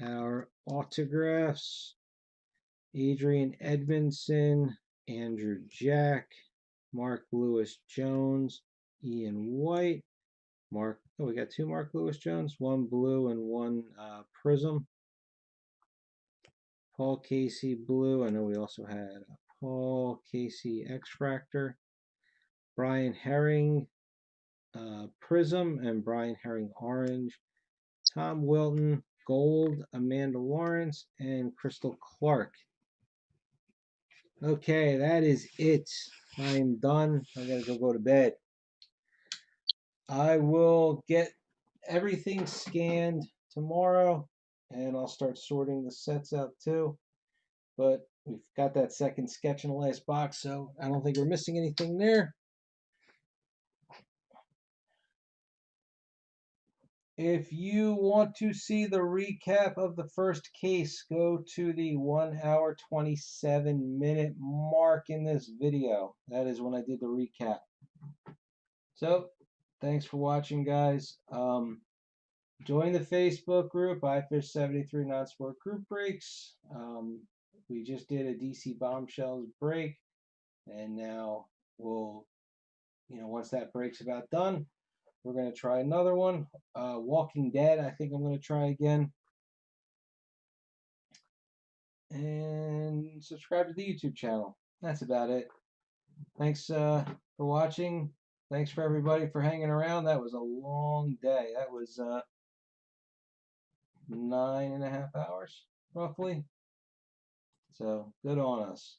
Our autographs: Adrian Edmondson, Andrew Jack, Mark Lewis Jones, Ian White, Mark. Oh, we got two Mark Lewis Jones, one blue and one prism. Paul Casey blue. I know we also had a Paul Casey X-Fractor. Brian Herring prism and Brian Herring orange. Tom Wilton gold. Amanda Lawrence and Crystal Clark. Okay, that is it. I'm done. I gotta go to bed. I will get everything scanned tomorrow and I'll start sorting the sets out too. But we've got that second sketch in the last box, so I don't think we're missing anything there. If you want to see the recap of the first case, go to the 1 hour 27-minute mark in this video. That is when I did the recap. So, thanks for watching, guys. Join the Facebook group, iFish73 Non-Sport Group Breaks. We just did a DC Bombshells break, and now we'll, once that break's about done, we're going to try another one. Walking Dead, I think I'm going to try again. And subscribe to the YouTube channel. That's about it. Thanks for watching. Thanks for everybody for hanging around. That was a long day. That was 9.5 hours, roughly. So good on us.